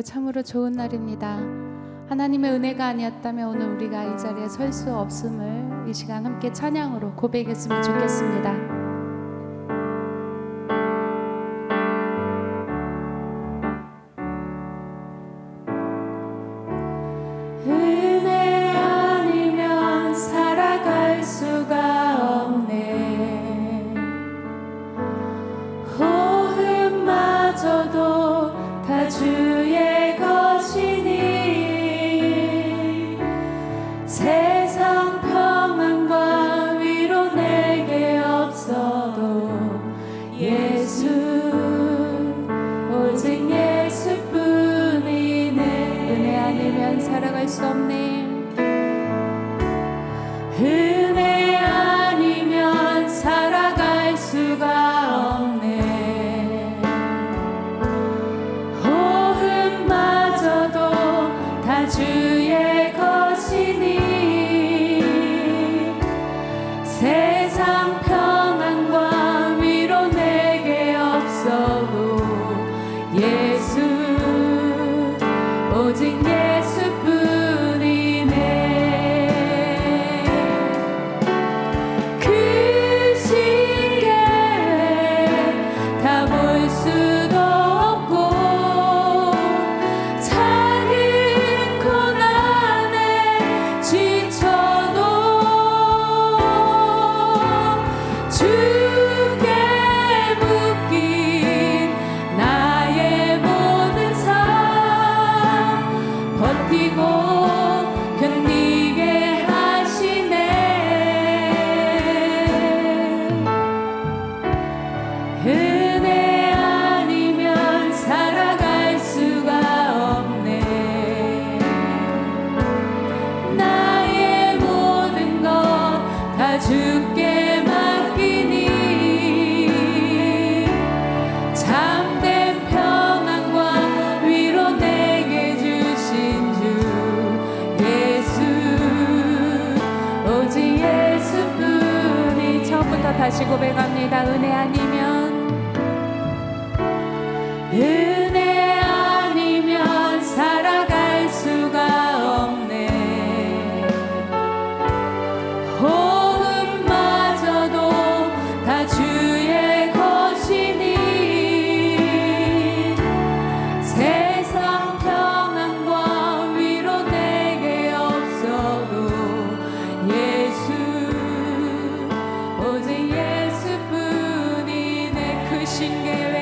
참으로 좋은 날입니다. 하나님의 은혜가 아니었다면 오늘 우리가 이 자리에 설 수 없음을 이 시간 함께 찬양으로 고백했으면 좋겠습니다. 은혜 아니면 살아갈 수가 없네. 호흡마저도 다 주의 것이니 세상 평안과 위로 내게 없어도 예수 오직 예수뿐이네. 은혜 아니면 살아갈 수 없네. 은혜 아니면 살아갈 수가 없네. 호흡마저도 다 주의 것이니 세상 평안과 위로 내게 없어도 예수 오직 예수뿐이네. 그 신계획 다 볼 수도 없고 작은 고난에 지쳐도 주께 묶인 나의 모든 삶 버티고 견디게 하시네. 은혜 아니면 살아갈 수가 없네. 나의 모든 것 다 주께 맡기니 참된 평안과 위로 내게 주신 주 예수 오직 예수뿐이. 처음부터 다시 고백합니다. 은혜 아니면 살아갈 수가 없네. 호흡마저도 다 주의 것이니 세상 평안과 위로 내게 없어도 예수 오직 예수뿐이네. 그 신계획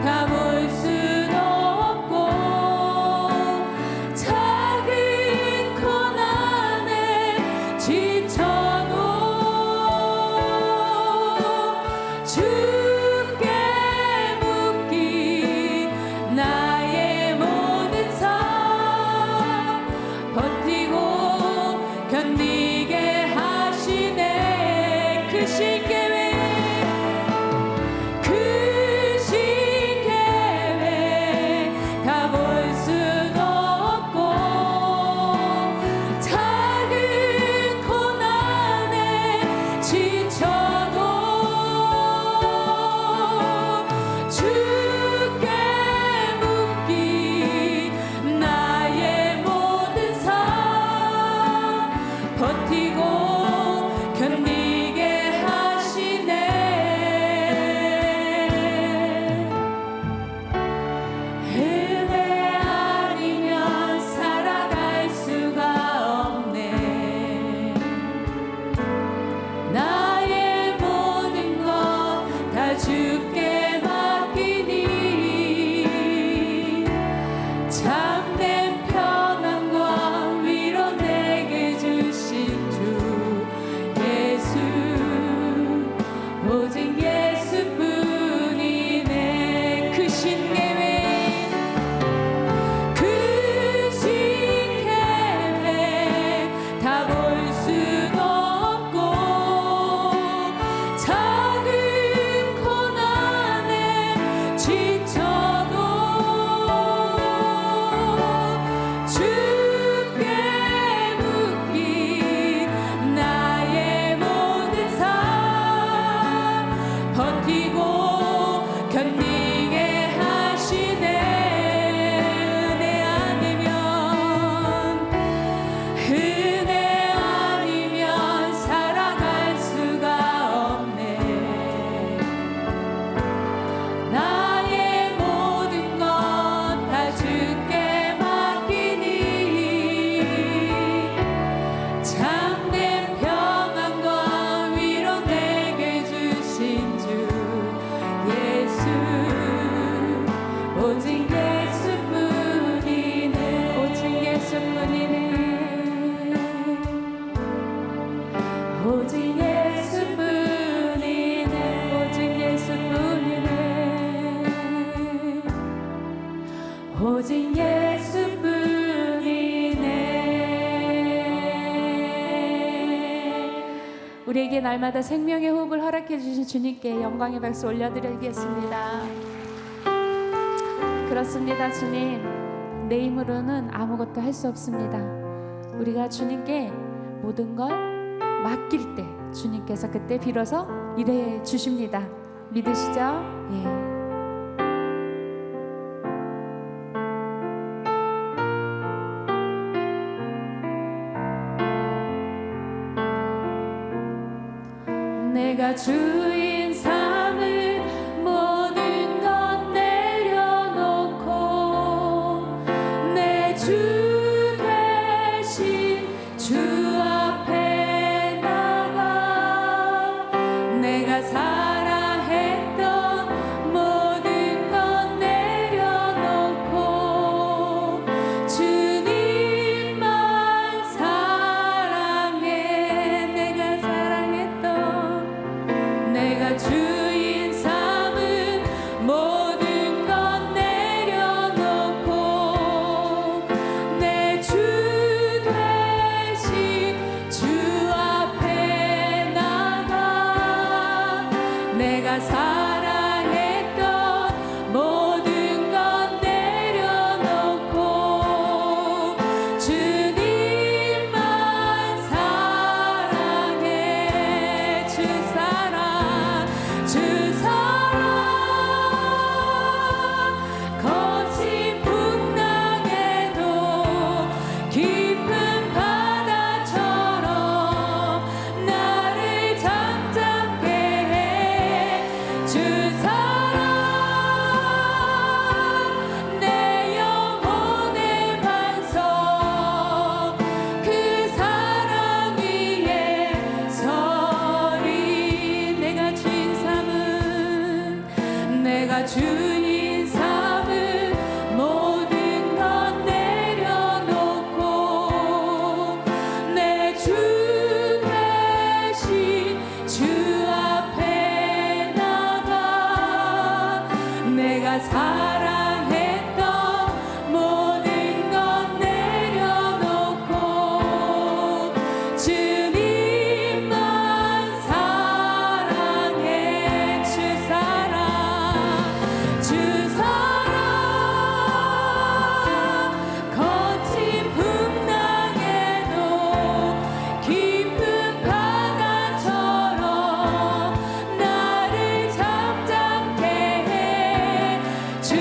다 볼 수도 없고 작은 고난에 지쳐도 주께 묶인 나의 모든 삶 버티고 견디게 하시네. 그 신계획 다 볼 수도 없고 작은 고난에 지쳐도 주께 묶인 나의 모든 삶 버티고 견디게 하시네. 은혜 아니면 살아갈 수가 없네. 나의 모든 것 다 주께 맡기니 참된 평안과 위로 내게 주신 주 예수 오직 예수뿐이네. 그 신계획 다 볼 수도 없고 작은 고난에 지쳐도 주께 묶인 나의 모든 삶 우리에게 날마다 생명의 호흡을 허락해 주신 주님께 영광의 박수 올려드리겠습니다. 그렇습니다. 주님, 내 힘으로는 아무것도 할 수 없습니다. 우리가 주님께 모든 걸 맡길 때 주님께서 그때 비로소 일해 주십니다. 믿으시죠? 예. 내가 주인 삼을 모든 것 내려놓고 내 주 대신 주 앞에 나가 내가 사랑했던 모든 것 내려놓고 주님만 사랑해. 내가 사랑했던 내가 주인 삼은 모든 것 내려놓고 내 주 대신 주 앞에 나가 내가 사랑했던 모든 것 내려놓고 주님만 사랑해. 주 사랑 주 사랑 거친 풍랑에도 깊은 바다처럼 나를 잠잠케 해. 주 사랑 내 영혼의 반석 그 사랑 위에 서리. 내가 주인 삼은 내가 주인 삼은 모든 것 내려놓고 내 주 대신 주 앞에 나가 내가 사랑했던 모든 것 내려놓고 주님만 사랑해. 주 사랑 주 사랑 거친 풍랑에도 깊은 바다처럼 나를 잠잠케 해. 주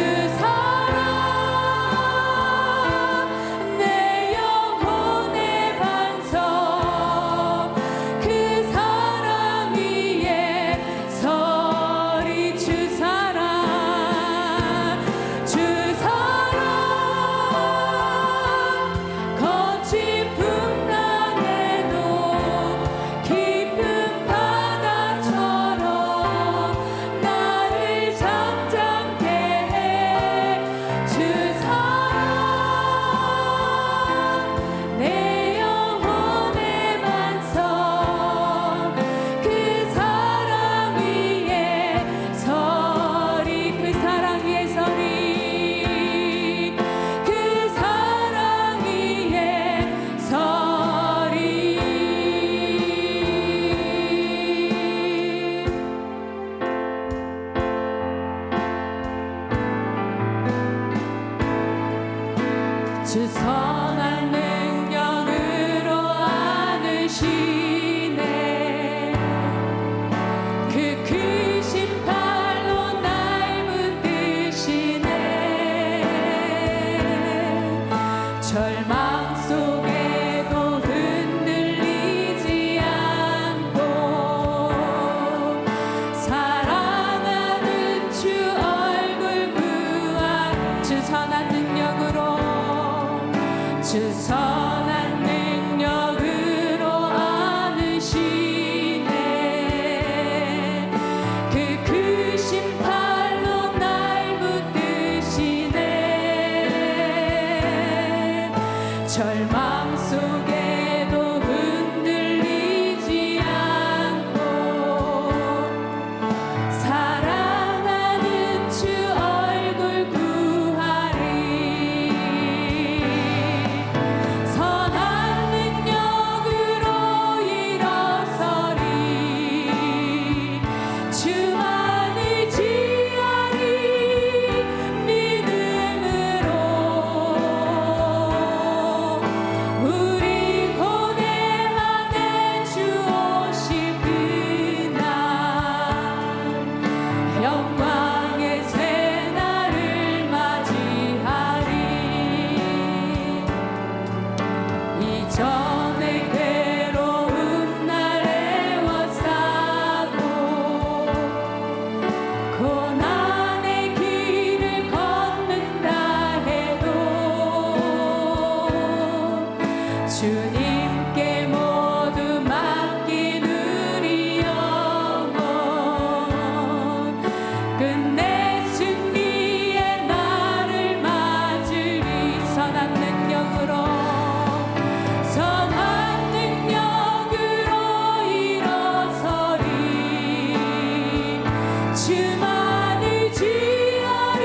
주만 의지하리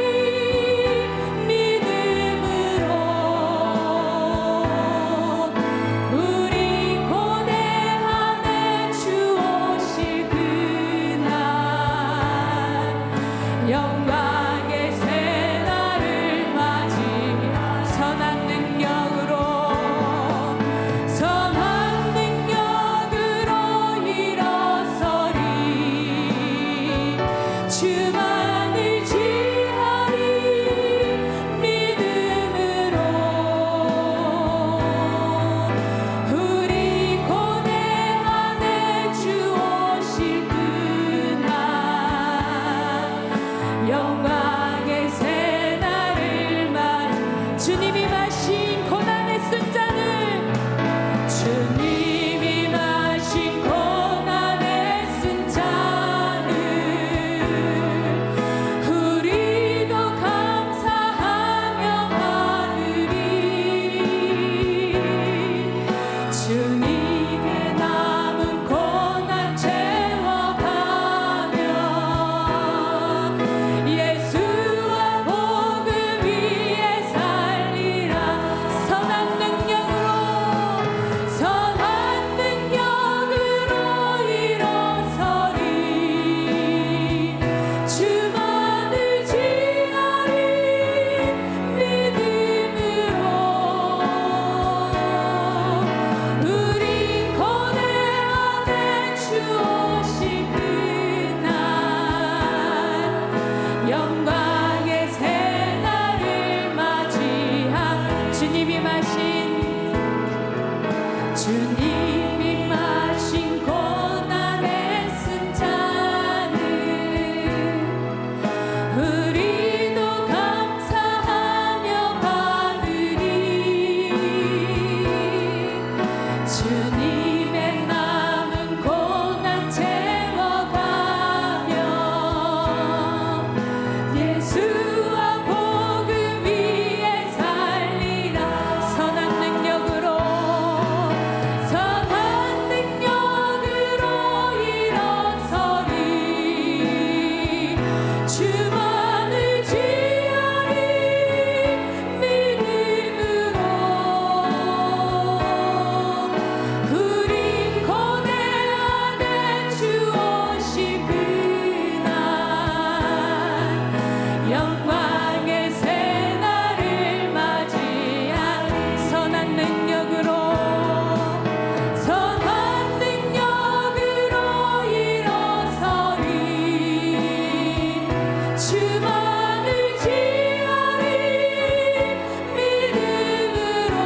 믿음으로 우리 고뇌함에 주 오실 그날 영광의 새날을 맞이 선한 능력으로 일어서리 주만 의지하리 믿음으로 우리 고뇌함에 주 오실 그날 영광의 새날을 맞 주님이 마신 고난의 쓴 잔을 주님이 마신 고난의 쓴 잔을 우리도 감사하며 받으리 주님의 남은 고난 채워가며 예수와 복음 위에 살리라 선한 능력으로 일어서리 주만 의지하리 믿음으로 우리 고뇌 안에 주 오실 그날 영광의 새날을 맞이한 주님이 마신 고난의 쓴 잔을 우리도 감사하며 받으리 주님의 남은 고난 채워가며 예수와 복음 위에 살리라 선한 능력으로 일어서리 주만 의지하리 믿음으로 우리 고뇌 안에 주 오실 그날 영광의 새날을 맞이한 선한 능력으로 일어서리 주만 의지하리 믿음으로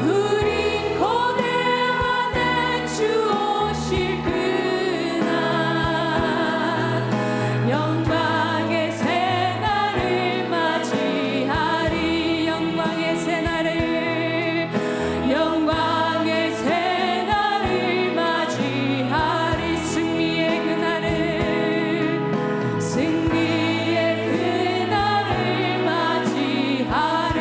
우리 고뇌 안에 주 오실 그날 영광의 새날을 맞이하리 영광의 새날을 맞이하리 승리의 그날을 맞이하리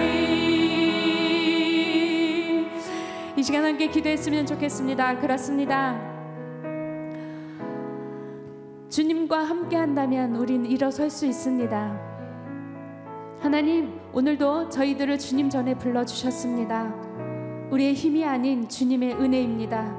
이 시간 함께 기도했으면 좋겠습니다. 그렇습니다. 주님과 함께 한다면 우린 일어설 수 있습니다. 하나님, 오늘도 저희들을 주님 전에 불러주셨습니다. 우리의 힘이 아닌 주님의 은혜입니다.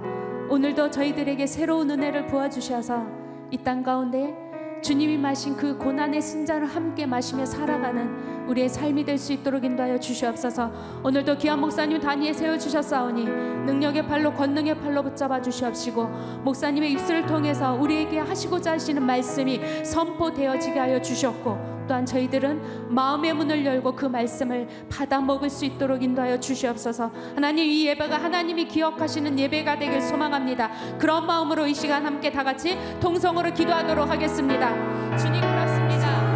오늘도 저희들에게 새로운 은혜를 부어주셔서 이 땅 가운데 주님이 마신 그 고난의 쓴잔을 함께 마시며 살아가는 우리의 삶이 될 수 있도록 인도하여 주시옵소서. 오늘도 귀한 목사님 단위에 세워주셨사오니 능력의 팔로 권능의 팔로 붙잡아 주시옵시고 목사님의 입술을 통해서 우리에게 하시고자 하시는 말씀이 선포되어지게 하여 주셨고 또한 저희들은 마음의 문을 열고 그 말씀을 받아 먹을 수 있도록 인도하여 주시옵소서. 하나님, 이 예배가 하나님이 기억하시는 예배가 되길 소망합니다. 그런 마음으로 이 시간 함께 다 같이 통성으로 기도하도록 하겠습니다. 주님, 그렇습니다.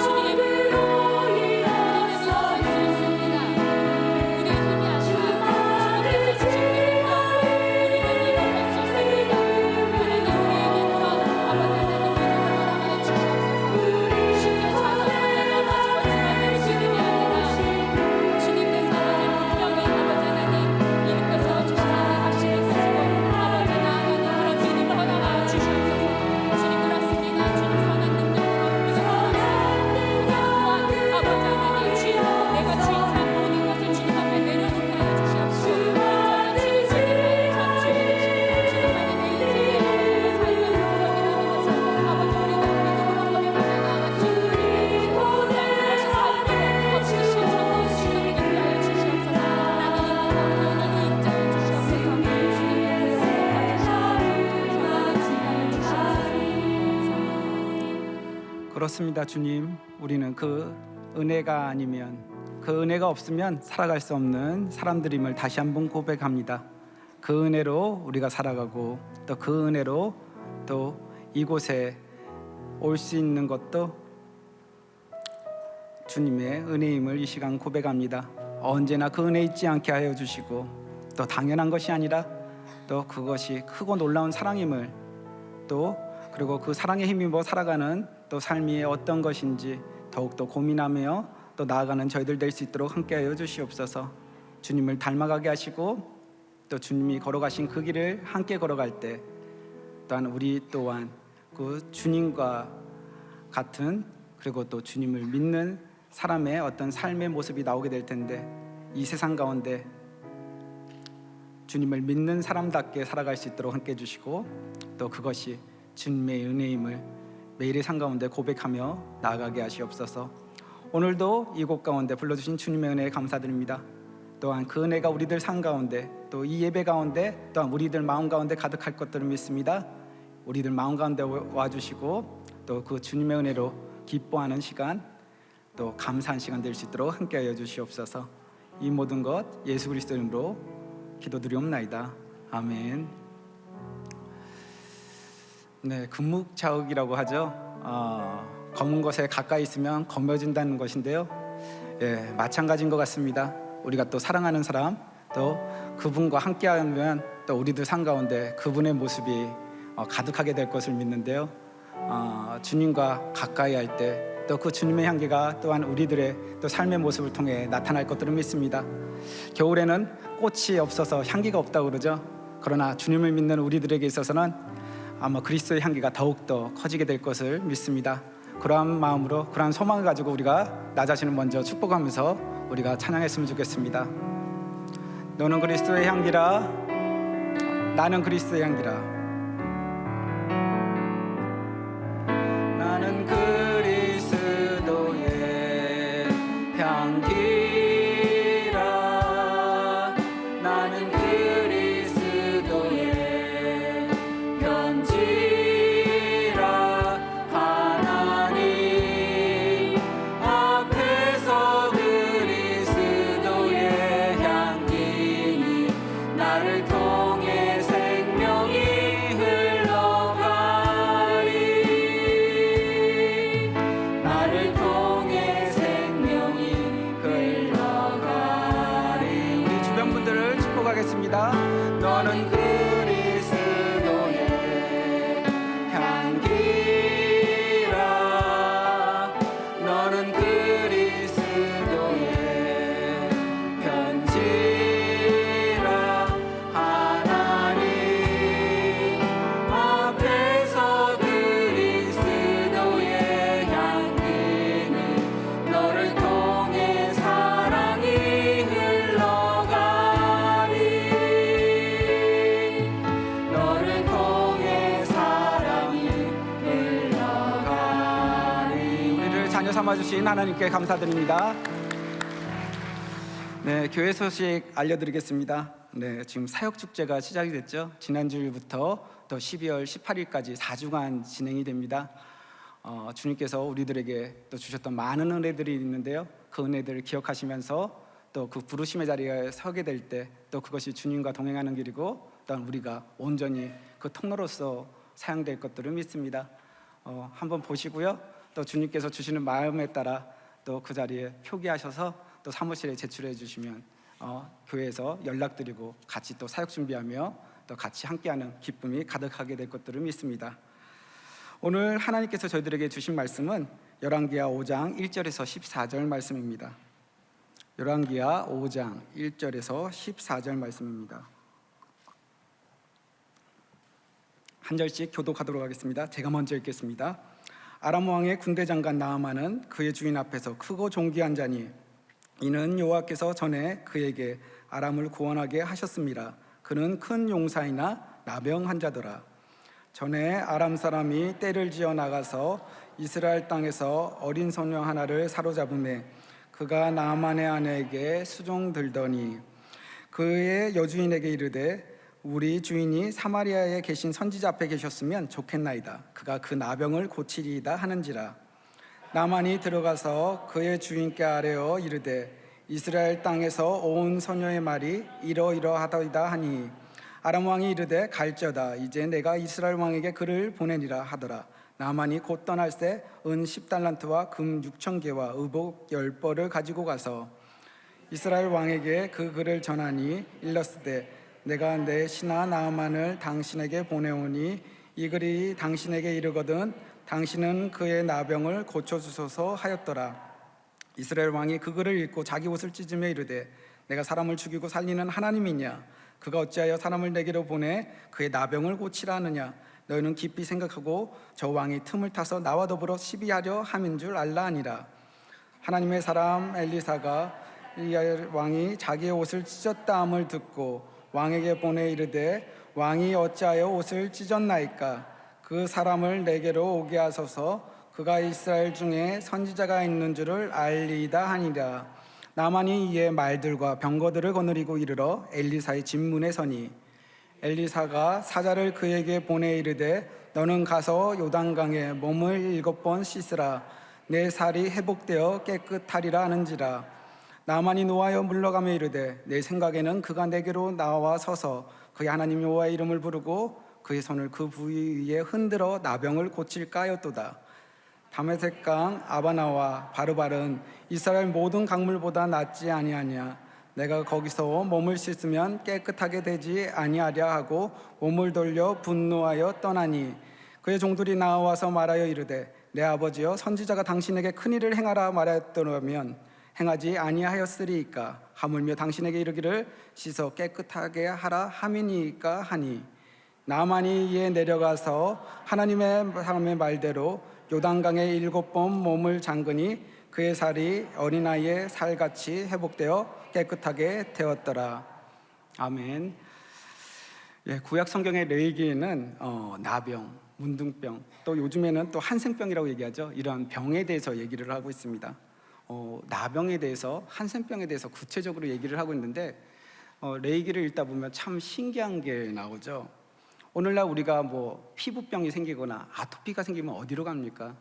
주님, 우리는 일어설 수 있습니다. 우리의 힘이 아니라 주님께서 주신 은혜로 우리는 일어설 수 있습니다. 하나님, 우리에게 그런 아버지 하나님의 허락하여 주시옵소서. 쉽게 좌절하며 넘어지고 쓰러질 믿음이 아니라 주님께서 아버지 분명히 아버지 하나님 일으켜 세워주시는 하나님 하시고 아버지 하나님 그런 믿음을 허락하여 그렇습니다. 주님, 우리는 그 은혜가 아니면, 그 은혜가 없으면 살아갈 수 없는 사람들임을 다시 한번 고백합니다. 그 은혜로 우리가 살아가고, 또 그 은혜로 또 이곳에 올 수 있는 것도 주님의 은혜임을 이 시간 고백합니다. 언제나 그 은혜 잊지 않게 하여 주시고, 또 당연한 것이 아니라 또 그것이 크고 놀라운 사랑임을, 또 그리고 그 사랑에 힘입어 살아가는 또 삶이 어떤 것인지 더욱더 고민하며 또 나아가는 저희들 될 수 있도록 함께하여 주시옵소서. 주님을 닮아가게 하시고, 또 주님이 걸어가신 그 길을 함께 걸어갈 때 또한 우리 또한 그 주님과 같은, 그리고 또 주님을 믿는 사람의 어떤 삶의 모습이 나오게 될 텐데, 이 세상 가운데 주님을 믿는 사람답게 살아갈 수 있도록 함께 해주시고, 또 그것이 주님의 은혜임을 매일의 삶 가운데 고백하며 나아가게 하시옵소서. 오늘도 이곳 가운데 불러주신 주님의 은혜에 감사드립니다. 또한 그 은혜가 우리들 삶 가운데, 또 이 예배 가운데, 또한 우리들 마음 가운데 가득할 것들을 믿습니다. 우리들 마음 가운데 와주시고, 또 그 주님의 은혜로 기뻐하는 시간, 또 감사한 시간 될 수 있도록 함께하여 주시옵소서. 이 모든 것 예수 그리스도 이름으로 기도드리옵나이다. 아멘. 네, 금묵자욱이라고 하죠. 검은 것에 가까이 있으면 검어진다는 것인데요. 예, 마찬가지인 것 같습니다. 우리가 또 사랑하는 사람, 또 그분과 함께하면 또 우리들 삶 가운데 그분의 모습이 가득하게 될 것을 믿는데요. 주님과 가까이 할 때 또 그 주님의 향기가 또한 우리들의 또 삶의 모습을 통해 나타날 것들을 믿습니다. 겨울에는 꽃이 없어서 향기가 없다고 그러죠. 그러나 주님을 믿는 우리들에게 있어서는 아마 그리스도의 향기가 더욱더 커지게 될 것을 믿습니다. 그러한 마음으로, 그러한 소망을 가지고 우리가 나 자신을 먼저 축복하면서 우리가 찬양했으면 좋겠습니다. 너는 그리스도의 향기라, 나는 그리스도의 향기라. 나는 그리스도의 향기라. 나는 그리스도의 편지라. 하나님 앞에서 그리스도의 향기니 나를 통해 생명이 흘러가리. 나를 통해 생명이 흘러가리. 우리 주변 분들을 축복하겠습니다. 너는 그리스도의 향기라. 너는 그리스도의 편지라. 하나님 앞에서 그리스도의 향기는 너를 통해 사랑이 흘러가리. 너를 통해 사랑이 흘러가리. 우리를 자녀 삼아주신 하나님께 감사드립니다. 네, 교회 소식 알려드리겠습니다. 네, 지금 사역축제가 시작이 됐죠. 지난주일부터 또 12월 18일까지 4주간 진행이 됩니다. 주님께서 우리들에게 또 주셨던 많은 은혜들이 있는데요. 그 은혜들을 기억하시면서 또 그 부르심의 자리에 서게 될 때 또 그것이 주님과 동행하는 길이고, 또한 우리가 온전히 그 통로로서 사용될 것들을 믿습니다. 한번 보시고요. 또 주님께서 주시는 마음에 따라 또 그 자리에 표기하셔서 또 사무실에 제출해 주시면 교회에서 연락드리고 같이 또 사역 준비하며 또 같이 함께하는 기쁨이 가득하게 될 것들을 믿습니다. 오늘 하나님께서 저희들에게 주신 말씀은 열왕기하 5장 1절에서 14절 말씀입니다. 열왕기하 5장 1절에서 14절 말씀입니다. 한 절씩 교독하도록 하겠습니다. 제가 먼저 읽겠습니다. 아람 왕의 군대 장관 나아만은 그의 주인 앞에서 크고 존귀한 자니 이는 여호와께서 전에 그에게 아람을 구원하게 하셨습니다. 그는 큰 용사이나 나병한 자더라. 전에 아람 사람이 떼를 지어 나가서 이스라엘 땅에서 어린 소녀 하나를 사로잡음에 그가 나아만의 아내에게 수종들더니 그의 여주인에게 이르되 우리 주인이 사마리아에 계신 선지자 앞에 계셨으면 좋겠나이다. 그가 그 나병을 고치리이다 하는지라. 나만이 들어가서 그의 주인께 아뢰어 이르되 이스라엘 땅에서 온 소녀의 말이 이러이러하더이다 하니 아람 왕이 이르되 갈지어다. 이제 내가 이스라엘 왕에게 그를 보내니라 하더라. 나만이 곧 떠날새 은 10달란트와 금 6,000개와 의복 10벌을 가지고 가서 이스라엘 왕에게 그 글을 전하니 일렀으되 내가 내 신하 나아만을 당신에게 보내오니 이 글이 당신에게 이르거든 당신은 그의 나병을 고쳐주소서 하였더라. 이스라엘 왕이 그 글을 읽고 자기 옷을 찢으며 이르되 내가 사람을 죽이고 살리는 하나님이냐? 그가 어찌하여 사람을 내게로 보내 그의 나병을 고치라 하느냐? 너희는 깊이 생각하고 저 왕이 틈을 타서 나와 더불어 시비하려 함인 줄 알라 하니라. 하나님의 사람 엘리사가 이 왕이 자기의 옷을 찢었다 함을 듣고 왕에게 보내 이르되 왕이 어찌하여 옷을 찢었나이까? 그 사람을 내게로 오게 하소서. 그가 이스라엘 중에 선지자가 있는 줄을 알리이다 하니라. 나만이 이에 말들과 병거들을 거느리고 이르러 엘리사의 집문에 서니 엘리사가 사자를 그에게 보내 이르되 너는 가서 요단강에 몸을 7번 씻으라. 내 살이 회복되어 깨끗하리라 하는지라. 나만이 노하여 물러가며 이르되 내 생각에는 그가 내게로 나와 서서 그의 하나님 여호와의 이름을 부르고 그의 손을 그 부위 위에 흔들어 나병을 고칠까 하였도다. 다메섹강 아바나와 바르바른 이스라엘 모든 강물보다 낫지 아니하냐? 내가 거기서 몸을 씻으면 깨끗하게 되지 아니하랴 하고 몸을 돌려 분노하여 떠나니 그의 종들이 나와서 말하여 이르되 내 아버지여 선지자가 당신에게 큰일을 행하라 말하였더라면 행하지 아니하였으리이까? 하물며 당신에게 이르기를 씻어 깨끗하게 하라 함이니까 하니 나만이 이에 내려가서 하나님의 사람의 말대로 요단강에 7번 몸을 잠그니 그의 살이 어린아이의 살같이 회복되어 깨끗하게 되었더라. 아멘. 구약 성경의 레위기에는 나병, 문둥병, 또 요즘에는 또 한센병이라고 얘기하죠. 이러한 병에 대해서 얘기를 하고 있습니다. 나병에 대해서, 한센병에 대해서 구체적으로 얘기를 하고 있는데 레위기를 읽다 보면 참 신기한 게 나오죠. 오늘날 우리가 피부병이 생기거나 아토피가 생기면 어디로 갑니까?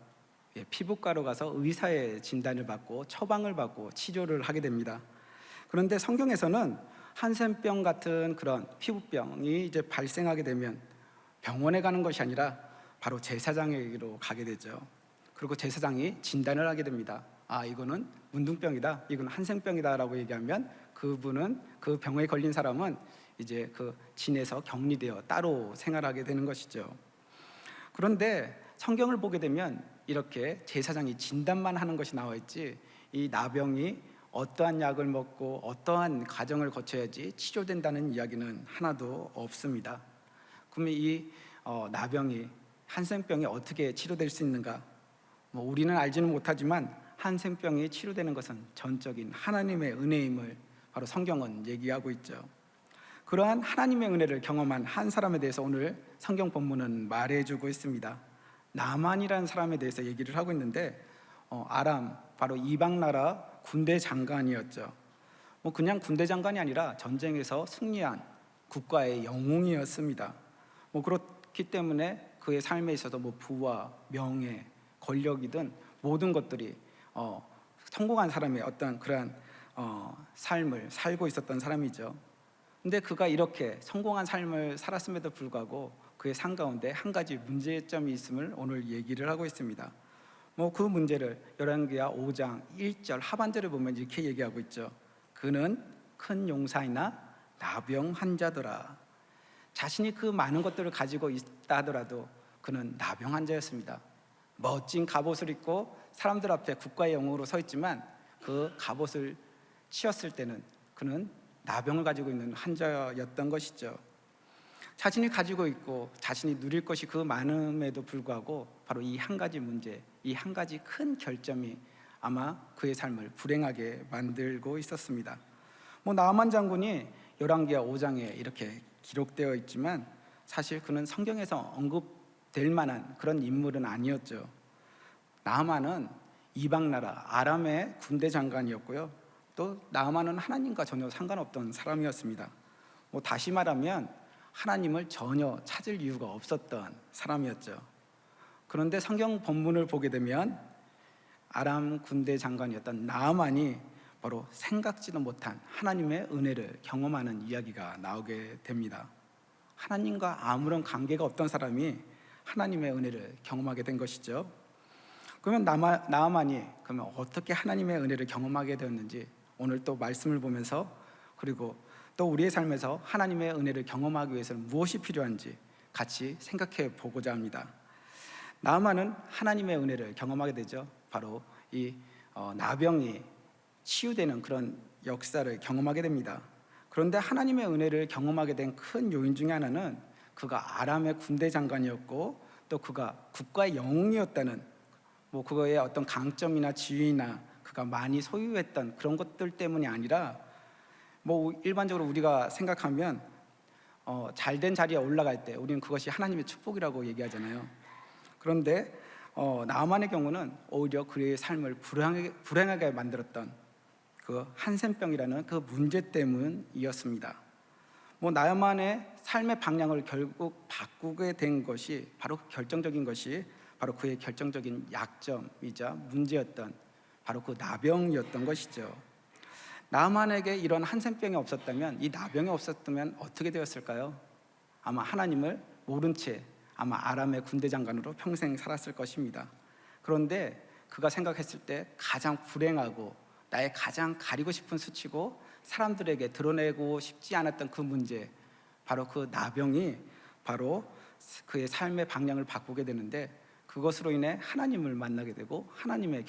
피부과로 가서 의사의 진단을 받고 처방을 받고 치료를 하게 됩니다. 그런데 성경에서는 한센병 같은 그런 피부병이 이제 발생하게 되면 병원에 가는 것이 아니라 바로 제사장에게로 가게 되죠. 그리고 제사장이 진단을 하게 됩니다. 이거는 문둥병이다, 이건 한센병이다라고 얘기하면 그분은, 그 병에 걸린 사람은 이제 그 진에서 격리되어 따로 생활하게 되는 것이죠. 그런데 성경을 보게 되면 이렇게 제사장이 진단만 하는 것이 나와 있지 이 나병이 어떠한 약을 먹고 어떠한 과정을 거쳐야지 치료된다는 이야기는 하나도 없습니다. 그러면 이 나병이, 한센병이 어떻게 치료될 수 있는가? 우리는 알지는 못하지만 한센병이 치료되는 것은 전적인 하나님의 은혜임을 바로 성경은 얘기하고 있죠. 그러한 하나님의 은혜를 경험한 한 사람에 대해서 오늘 성경 본문은 말해주고 있습니다. 나만이라는 사람에 대해서 얘기를 하고 있는데 아람, 바로 이방 나라 군대 장관이었죠. 그냥 군대 장관이 아니라 전쟁에서 승리한 국가의 영웅이었습니다. 그렇기 때문에 그의 삶에 있어서 부와 명예, 권력이든 모든 것들이 성공한 사람의 어떤 그러한 삶을 살고 있었던 사람이죠. 근데 그가 이렇게 성공한 삶을 살았음에도 불구하고 그의 삶 가운데 한 가지 문제점이 있음을 오늘 얘기를 하고 있습니다. 그 문제를 열왕기하 5장 1절 하반절에 보면 이렇게 얘기하고 있죠. 그는 큰 용사이나 나병 환자더라. 자신이 그 많은 것들을 가지고 있다 하더라도 그는 나병 환자였습니다. 멋진 갑옷을 입고 사람들 앞에 국가의 영웅으로 서 있지만 그 갑옷을 치었을 때는 그는 나병을 가지고 있는 환자였던 것이죠. 자신이 가지고 있고 자신이 누릴 것이 그 많음에도 불구하고 바로 이 한 가지 문제, 이 한 가지 큰 결점이 아마 그의 삶을 불행하게 만들고 있었습니다. 나아만 장군이 열왕기하 5장에 이렇게 기록되어 있지만 사실 그는 성경에서 언급될 만한 그런 인물은 아니었죠. 나아만은 이방 나라 아람의 군대 장관이었고요. 또 나아만은 하나님과 전혀 상관없던 사람이었습니다. 다시 말하면 하나님을 전혀 찾을 이유가 없었던 사람이었죠. 그런데 성경 본문을 보게 되면 아람 군대 장관이었던 나아만이 바로 생각지도 못한 하나님의 은혜를 경험하는 이야기가 나오게 됩니다. 하나님과 아무런 관계가 없던 사람이 하나님의 은혜를 경험하게 된 것이죠. 그러면 나아만이 그러면 어떻게 하나님의 은혜를 경험하게 되었는지 오늘 또 말씀을 보면서, 그리고 또 우리의 삶에서 하나님의 은혜를 경험하기 위해서는 무엇이 필요한지 같이 생각해 보고자 합니다. 나아만은 하나님의 은혜를 경험하게 되죠. 바로 이 나병이 치유되는 그런 역사를 경험하게 됩니다. 그런데 하나님의 은혜를 경험하게 된 큰 요인 중에 하나는 그가 아람의 군대 장관이었고 또 그가 국가의 영웅이었다는 그거의 어떤 강점이나 지위나 그가 많이 소유했던 그런 것들 때문이 아니라 일반적으로 우리가 생각하면 잘된 자리에 올라갈 때 우리는 그것이 하나님의 축복이라고 얘기하잖아요. 그런데 나아만의 경우는 오히려 그의 삶을 불행하게 만들었던 그 한센병이라는 그 문제 때문이었습니다. 나아만의 삶의 방향을 결국 바꾸게 된 것이 바로 결정적인 것이 바로 그의 결정적인 약점이자 문제였던 바로 그 나병이었던 것이죠. 나아만에게 이런 한센병이 없었다면, 이 나병이 없었다면 어떻게 되었을까요? 아마 하나님을 모른 채 아마 아람의 군대 장관으로 평생 살았을 것입니다. 그런데 그가 생각했을 때 가장 불행하고 나의 가장 가리고 싶은 수치고 사람들에게 드러내고 싶지 않았던 그 문제, 바로 그 나병이 바로 그의 삶의 방향을 바꾸게 되는데, 그것으로 인해 하나님을 만나게 되고 하나님의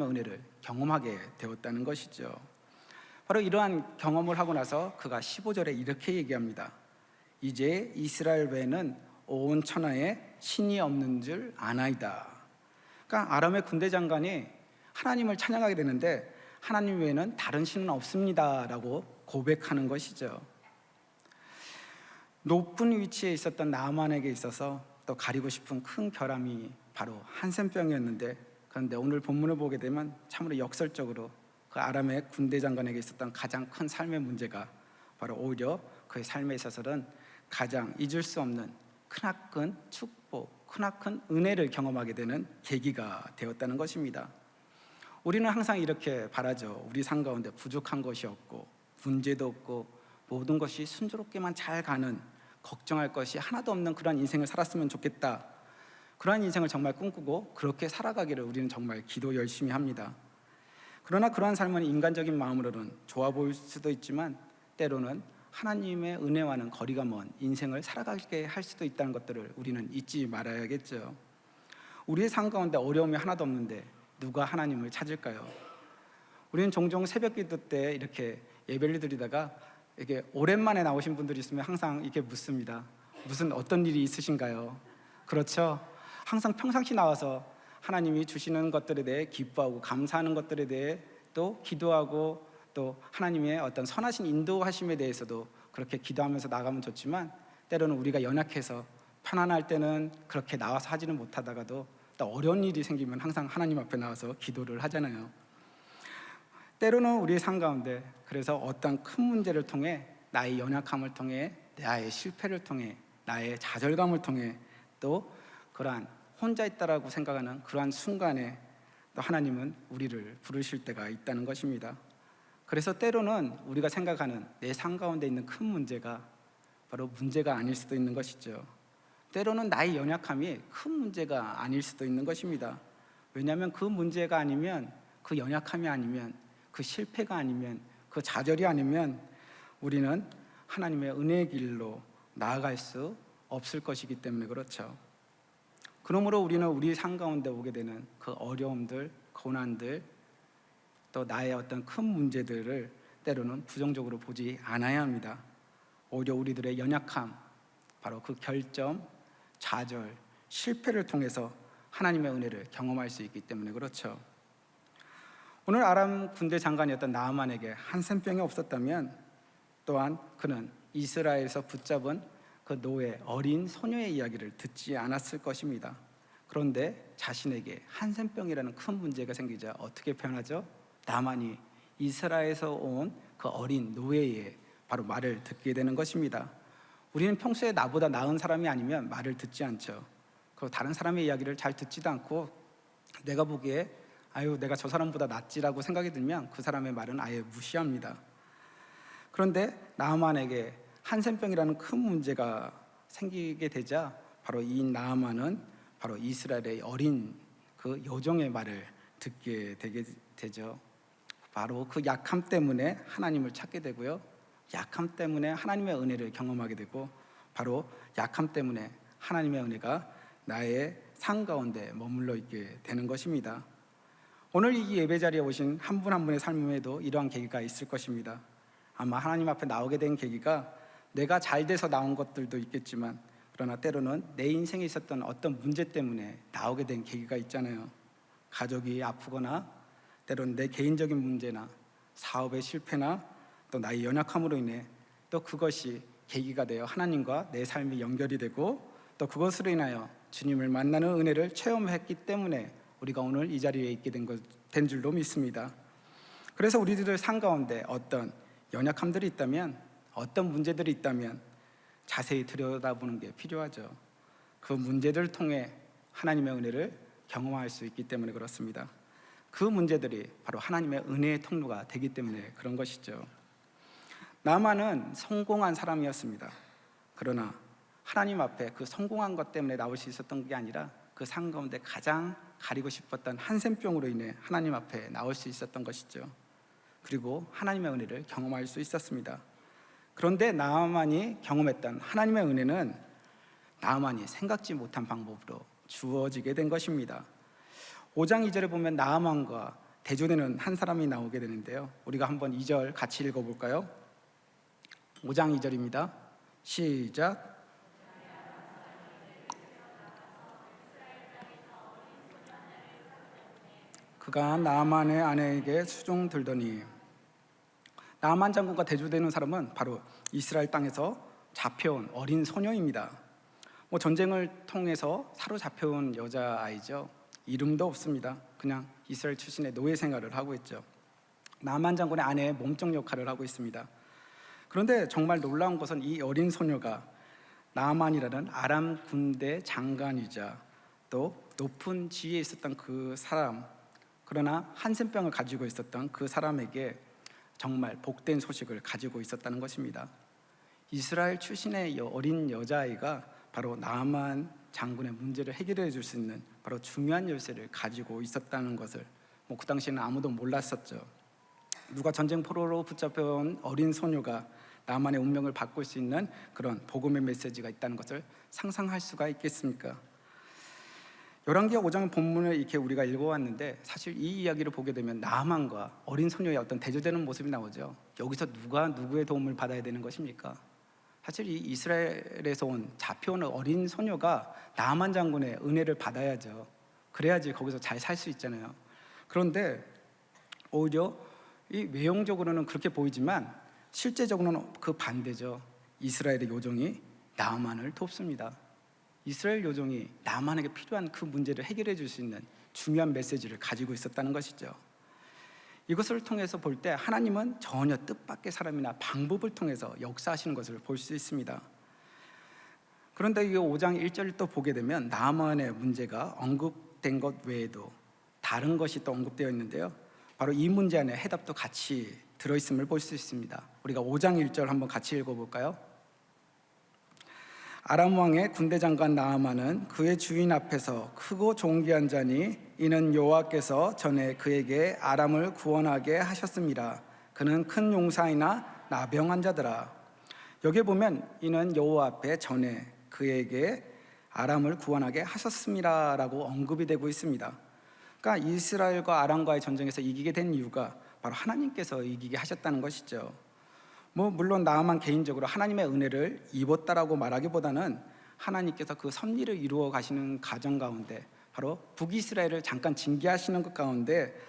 은혜를 경험하게 되었다는 것이죠. 바로 이러한 경험을 하고 나서 그가 15절에 이렇게 얘기합니다. 이제 이스라엘 외에는 온 천하에 신이 없는 줄 아나이다. 그러니까 아람의 군대 장관이 하나님을 찬양하게 되는데 하나님 외에는 다른 신은 없습니다 라고 고백하는 것이죠. 높은 위치에 있었던 나아만에게 있어서 또 가리고 싶은 큰 결함이 바로 한센병이었는데, 그런데 오늘 본문을 보게 되면 참으로 역설적으로 그 아람의 군대 장관에게 있었던 가장 큰 삶의 문제가 바로 오히려 그의 삶에 있어서는 가장 잊을 수 없는 크나큰 축복, 크나큰 은혜를 경험하게 되는 계기가 되었다는 것입니다. 우리는 항상 이렇게 바라죠. 우리 삶 가운데 부족한 것이 없고 문제도 없고 모든 것이 순조롭게만 잘 가는, 걱정할 것이 하나도 없는 그런 인생을 살았으면 좋겠다. 그러한 인생을 정말 꿈꾸고 그렇게 살아가기를 우리는 정말 기도 열심히 합니다. 그러나 그러한 삶은 인간적인 마음으로는 좋아 보일 수도 있지만 때로는 하나님의 은혜와는 거리가 먼 인생을 살아가게 할 수도 있다는 것들을 우리는 잊지 말아야겠죠. 우리의 삶 가운데 어려움이 하나도 없는데 누가 하나님을 찾을까요? 우리는 종종 새벽 기도 때 이렇게 예배를 드리다가 이게 오랜만에 나오신 분들이 있으면 항상 이렇게 묻습니다. 무슨 어떤 일이 있으신가요? 그렇죠? 항상 평상시 나와서 하나님이 주시는 것들에 대해 기뻐하고 감사하는 것들에 대해 또 기도하고 또 하나님의 어떤 선하신 인도하심에 대해서도 그렇게 기도하면서 나가면 좋지만 때로는 우리가 연약해서 편안할 때는 그렇게 나와서 하지는 못하다가도 또 어려운 일이 생기면 항상 하나님 앞에 나와서 기도를 하잖아요. 때로는 우리의 삶 가운데 그래서 어떤 큰 문제를 통해 나의 연약함을 통해 나의 실패를 통해 나의 좌절감을 통해 또 그러한 혼자 있다라고 생각하는 그러한 순간에 또 하나님은 우리를 부르실 때가 있다는 것입니다. 그래서 때로는 우리가 생각하는 내 삶 가운데 있는 큰 문제가 바로 문제가 아닐 수도 있는 것이죠. 때로는 나의 연약함이 큰 문제가 아닐 수도 있는 것입니다. 왜냐하면 그 문제가 아니면, 그 연약함이 아니면, 그 실패가 아니면, 그 좌절이 아니면 우리는 하나님의 은혜의 길로 나아갈 수 없을 것이기 때문에 그렇죠. 그러므로 우리는 우리 삶 가운데 오게 되는 그 어려움들, 고난들, 또 나의 어떤 큰 문제들을 때로는 부정적으로 보지 않아야 합니다. 오히려 우리들의 연약함, 바로 그 결점, 좌절, 실패를 통해서 하나님의 은혜를 경험할 수 있기 때문에 그렇죠. 오늘 아람 군대 장관이었던 나아만에게 한센병이 없었다면 또한 그는 이스라엘에서 붙잡은 그 노예, 어린 소녀의 이야기를 듣지 않았을 것입니다. 그런데 자신에게 한센병이라는 큰 문제가 생기자 어떻게 표현하죠? 나만이 이스라엘에서 온 그 어린 노예의 바로 말을 듣게 되는 것입니다. 우리는 평소에 나보다 나은 사람이 아니면 말을 듣지 않죠. 그리고 다른 사람의 이야기를 잘 듣지도 않고 내가 보기에 아유 내가 저 사람보다 낫지라고 생각이 들면 그 사람의 말은 아예 무시합니다. 그런데 나아만에게 한센병이라는 큰 문제가 생기게 되자 바로 이 나아만은 바로 이스라엘의 어린 그 여종의 말을 듣게 되게 되죠. 바로 그 약함 때문에 하나님을 찾게 되고요, 약함 때문에 하나님의 은혜를 경험하게 되고, 바로 약함 때문에 하나님의 은혜가 나의 삶 가운데 머물러 있게 되는 것입니다. 오늘 이 예배 자리에 오신 한 분 한 분의 삶에도 이러한 계기가 있을 것입니다. 아마 하나님 앞에 나오게 된 계기가 내가 잘 돼서 나온 것들도 있겠지만, 그러나 때로는 내 인생에 있었던 어떤 문제 때문에 나오게 된 계기가 있잖아요. 가족이 아프거나, 때로는 내 개인적인 문제나 사업의 실패나 또 나의 연약함으로 인해 또 그것이 계기가 되어 하나님과 내 삶이 연결이 되고, 또 그것으로 인하여 주님을 만나는 은혜를 체험했기 때문에 우리가 오늘 이 자리에 있게 된 줄로 믿습니다. 그래서 우리들의 삶 가운데 어떤 연약함들이 있다면, 어떤 문제들이 있다면 자세히 들여다보는 게 필요하죠. 그 문제들을 통해 하나님의 은혜를 경험할 수 있기 때문에 그렇습니다. 그 문제들이 바로 하나님의 은혜의 통로가 되기 때문에 그런 것이죠. 나만은 성공한 사람이었습니다. 그러나 하나님 앞에 그 성공한 것 때문에 나올 수 있었던 게 아니라 그 삶 가운데 가장 가리고 싶었던 한센병으로 인해 하나님 앞에 나올 수 있었던 것이죠. 그리고 하나님의 은혜를 경험할 수 있었습니다. 그런데 나아만이 경험했던 하나님의 은혜는 나아만이 생각지 못한 방법으로 주어지게 된 것입니다. 5장 2절에 보면 나아만과 대조되는 한 사람이 나오게 되는데요, 우리가 한번 2절 같이 읽어볼까요? 5장 2절입니다. 시작. 그가 나아만의 아내에게 수종 들더니, 나아만 장군과 대조되는 사람은 바로 이스라엘 땅에서 잡혀온 어린 소녀입니다. 전쟁을 통해서 사로잡혀온 여자아이죠. 이름도 없습니다. 그냥 이스라엘 출신의 노예 생활을 하고 있죠. 나아만 장군의 아내의 몸종 역할을 하고 있습니다. 그런데 정말 놀라운 것은 이 어린 소녀가 나아만이라는 아람 군대 장관이자 또 높은 지위에 있었던 그 사람, 그러나 한센병을 가지고 있었던 그 사람에게 정말 복된 소식을 가지고 있었다는 것입니다. 이스라엘 출신의 어린 여자아이가 바로 나아만 장군의 문제를 해결해 줄 수 있는 바로 중요한 열쇠를 가지고 있었다는 것을 그 당시에는 아무도 몰랐었죠. 누가 전쟁 포로로 붙잡혀온 어린 소녀가 나만의 운명을 바꿀 수 있는 그런 복음의 메시지가 있다는 것을 상상할 수가 있겠습니까? 열왕기하 5장 본문을 이렇게 우리가 읽어왔는데, 사실 이 이야기를 보게 되면 나아만과 어린 소녀의 어떤 대조되는 모습이 나오죠. 여기서 누가 누구의 도움을 받아야 되는 것입니까? 사실 이 이스라엘에서 온 잡혀온 어린 소녀가 나아만 장군의 은혜를 받아야죠. 그래야지 거기서 잘 살 수 있잖아요. 그런데 오히려 이 외형적으로는 그렇게 보이지만 실제적으로는 그 반대죠. 이스라엘의 요정이 나아만을 돕습니다. 이스라엘 요정이 나아만에게 필요한 그 문제를 해결해 줄 수 있는 중요한 메시지를 가지고 있었다는 것이죠. 이것을 통해서 볼 때 하나님은 전혀 뜻밖의 사람이나 방법을 통해서 역사하시는 것을 볼 수 있습니다. 그런데 이 5장 1절을 또 보게 되면 나아만의 문제가 언급된 것 외에도 다른 것이 또 언급되어 있는데요, 바로 이 문제 안에 해답도 같이 들어있음을 볼 수 있습니다. 우리가 5장 1절 한번 같이 읽어볼까요? 아람 왕의 군대 장관 나아만은 그의 주인 앞에서 크고 존귀한 자니 이는 여호와께서 전에 그에게 아람을 구원하게 하셨습니다. 그는 큰 용사이나 나병한 자더라. 여기에 보면 이는 여호와 앞에 전에 그에게 아람을 구원하게 하셨습니다 라고 언급이 되고 있습니다. 그러니까 이스라엘과 아람과의 전쟁에서 이기게 된 이유가 바로 하나님께서 이기게 하셨다는 것이죠. 물론 나아만 개인적으로 하나님의 은혜를 입었다라고 말하기보다는 하나님께서 그 섭리를 이루어 가시는 과정 가운데, 바로 북이스라엘을 잠깐 징계하시는 것 가운데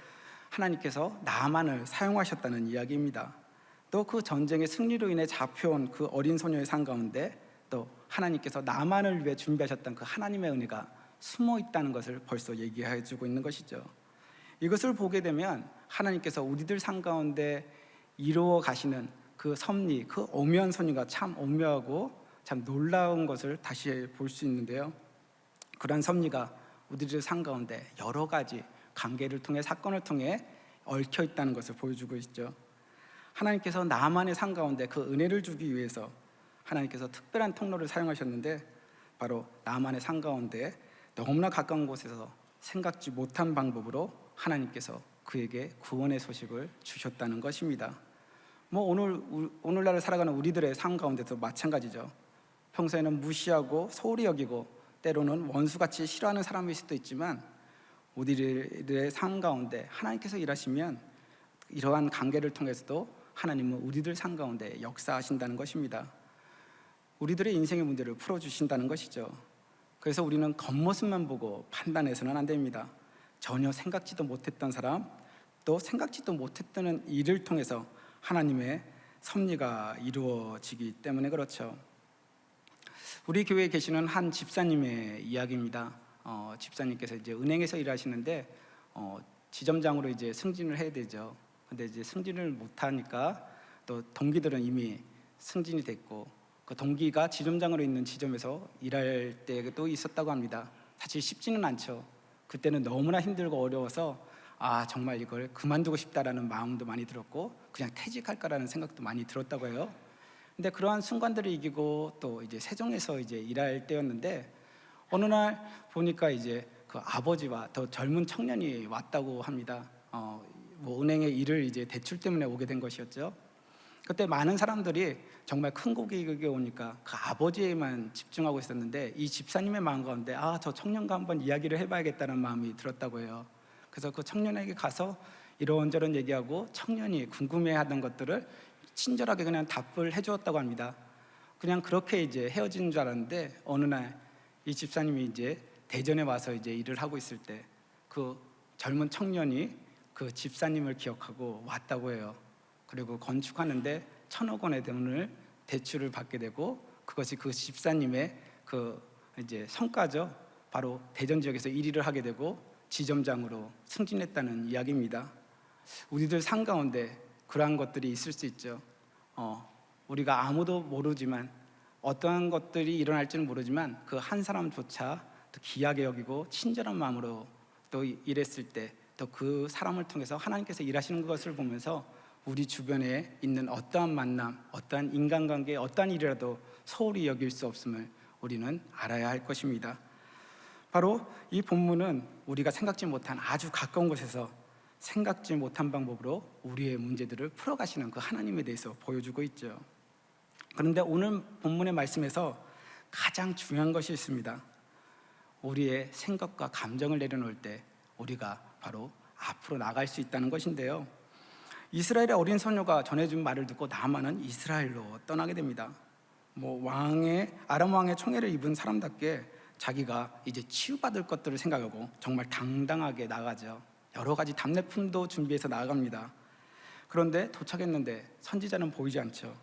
하나님께서 나아만을 사용하셨다는 이야기입니다. 또 그 전쟁의 승리로 인해 잡혀온 그 어린 소녀의 삶 가운데 또 하나님께서 나아만을 위해 준비하셨던 그 하나님의 은혜가 숨어 있다는 것을 벌써 얘기해 주고 있는 것이죠. 이것을 보게 되면 하나님께서 우리들 삶 가운데 이루어 가시는 그 섭리, 그 오묘한 섭리가 참 오묘하고 참 놀라운 것을 다시 볼 수 있는데요, 그러한 섭리가 우리들 삶 가운데 여러 가지 관계를 통해 사건을 통해 얽혀 있다는 것을 보여주고 있죠. 하나님께서 나만의 삶 가운데 그 은혜를 주기 위해서 하나님께서 특별한 통로를 사용하셨는데 바로 나만의 삶 가운데 너무나 가까운 곳에서 생각지 못한 방법으로 하나님께서 그에게 구원의 소식을 주셨다는 것입니다. 오늘날 살아가는 우리들의 삶 가운데도 마찬가지죠. 평소에는 무시하고 소홀히 여기고 때로는 원수같이 싫어하는 사람일 수도 있지만 우리들의 삶 가운데 하나님께서 일하시면 이러한 관계를 통해서도 하나님은 우리들 삶 가운데 역사하신다는 것입니다. 우리들의 인생의 문제를 풀어주신다는 것이죠. 그래서 우리는 겉모습만 보고 판단해서는 안 됩니다. 전혀 생각지도 못했던 사람, 또 생각지도 못했던 일을 통해서 하나님의 섭리가 이루어지기 때문에 그렇죠. 우리 교회에 계시는 한 집사님의 이야기입니다. 집사님께서 이제 은행에서 일하시는데 지점장으로 이제 승진을 해야 되죠. 근데 이제 승진을 못하니까 또 동기들은 이미 승진이 됐고 그 동기가 지점장으로 있는 지점에서 일할 때도 있었다고 합니다. 사실 쉽지는 않죠. 그때는 너무나 힘들고 어려워서 정말 이걸 그만두고 싶다라는 마음도 많이 들었고 그냥 퇴직할까라는 생각도 많이 들었다고 해요. 근데 그러한 순간들을 이기고 또 이제 세종에서 이제 일할 때였는데 어느 날 보니까 이제 그 아버지와 더 젊은 청년이 왔다고 합니다. 은행의 일을 이제 대출 때문에 오게 된 것이었죠. 그때 많은 사람들이 정말 큰 고객이 오니까 그 아버지에만 집중하고 있었는데 이 집사님의 마음 가운데 저 청년과 한번 이야기를 해봐야겠다는 마음이 들었다고 해요. 그래서 그 청년에게 가서 이런저런 얘기하고 청년이 궁금해하던 것들을 친절하게 그냥 답을 해주었다고 합니다. 그냥 그렇게 이제 헤어지는 줄 알았는데 어느 날 이 집사님이 이제 대전에 와서 이제 일을 하고 있을 때 그 젊은 청년이 그 집사님을 기억하고 왔다고 해요. 그리고 건축하는데 1,000억 원의 돈을 대출을 받게 되고 그것이 그 집사님의 그 이제 성과죠. 바로 대전 지역에서 1위를 하게 되고 지점장으로 승진했다는 이야기입니다. 우리들 삶 가운데 그러한 것들이 있을 수 있죠. 우리가 아무도 모르지만 어떠한 것들이 일어날지는 모르지만 그 한 사람조차 또 귀하게 여기고 친절한 마음으로 또 일했을 때 또 그 사람을 통해서 하나님께서 일하시는 것을 보면서 우리 주변에 있는 어떠한 만남, 어떠한 인간관계, 어떠한 일이라도 소홀히 여길 수 없음을 우리는 알아야 할 것입니다. 바로 이 본문은 우리가 생각지 못한 아주 가까운 곳에서 생각지 못한 방법으로 우리의 문제들을 풀어가시는 그 하나님에 대해서 보여주고 있죠. 그런데 오늘 본문의 말씀에서 가장 중요한 것이 있습니다. 우리의 생각과 감정을 내려놓을 때 우리가 바로 앞으로 나갈 수 있다는 것인데요. 이스라엘의 어린 소녀가 전해준 말을 듣고 나만은 이스라엘로 떠나게 됩니다. 아람 왕의 총애를 입은 사람답게 자기가 이제 치유받을 것들을 생각하고 정말 당당하게 나가죠. 여러 가지 답례품도 준비해서 나아갑니다. 그런데 도착했는데 선지자는 보이지 않죠.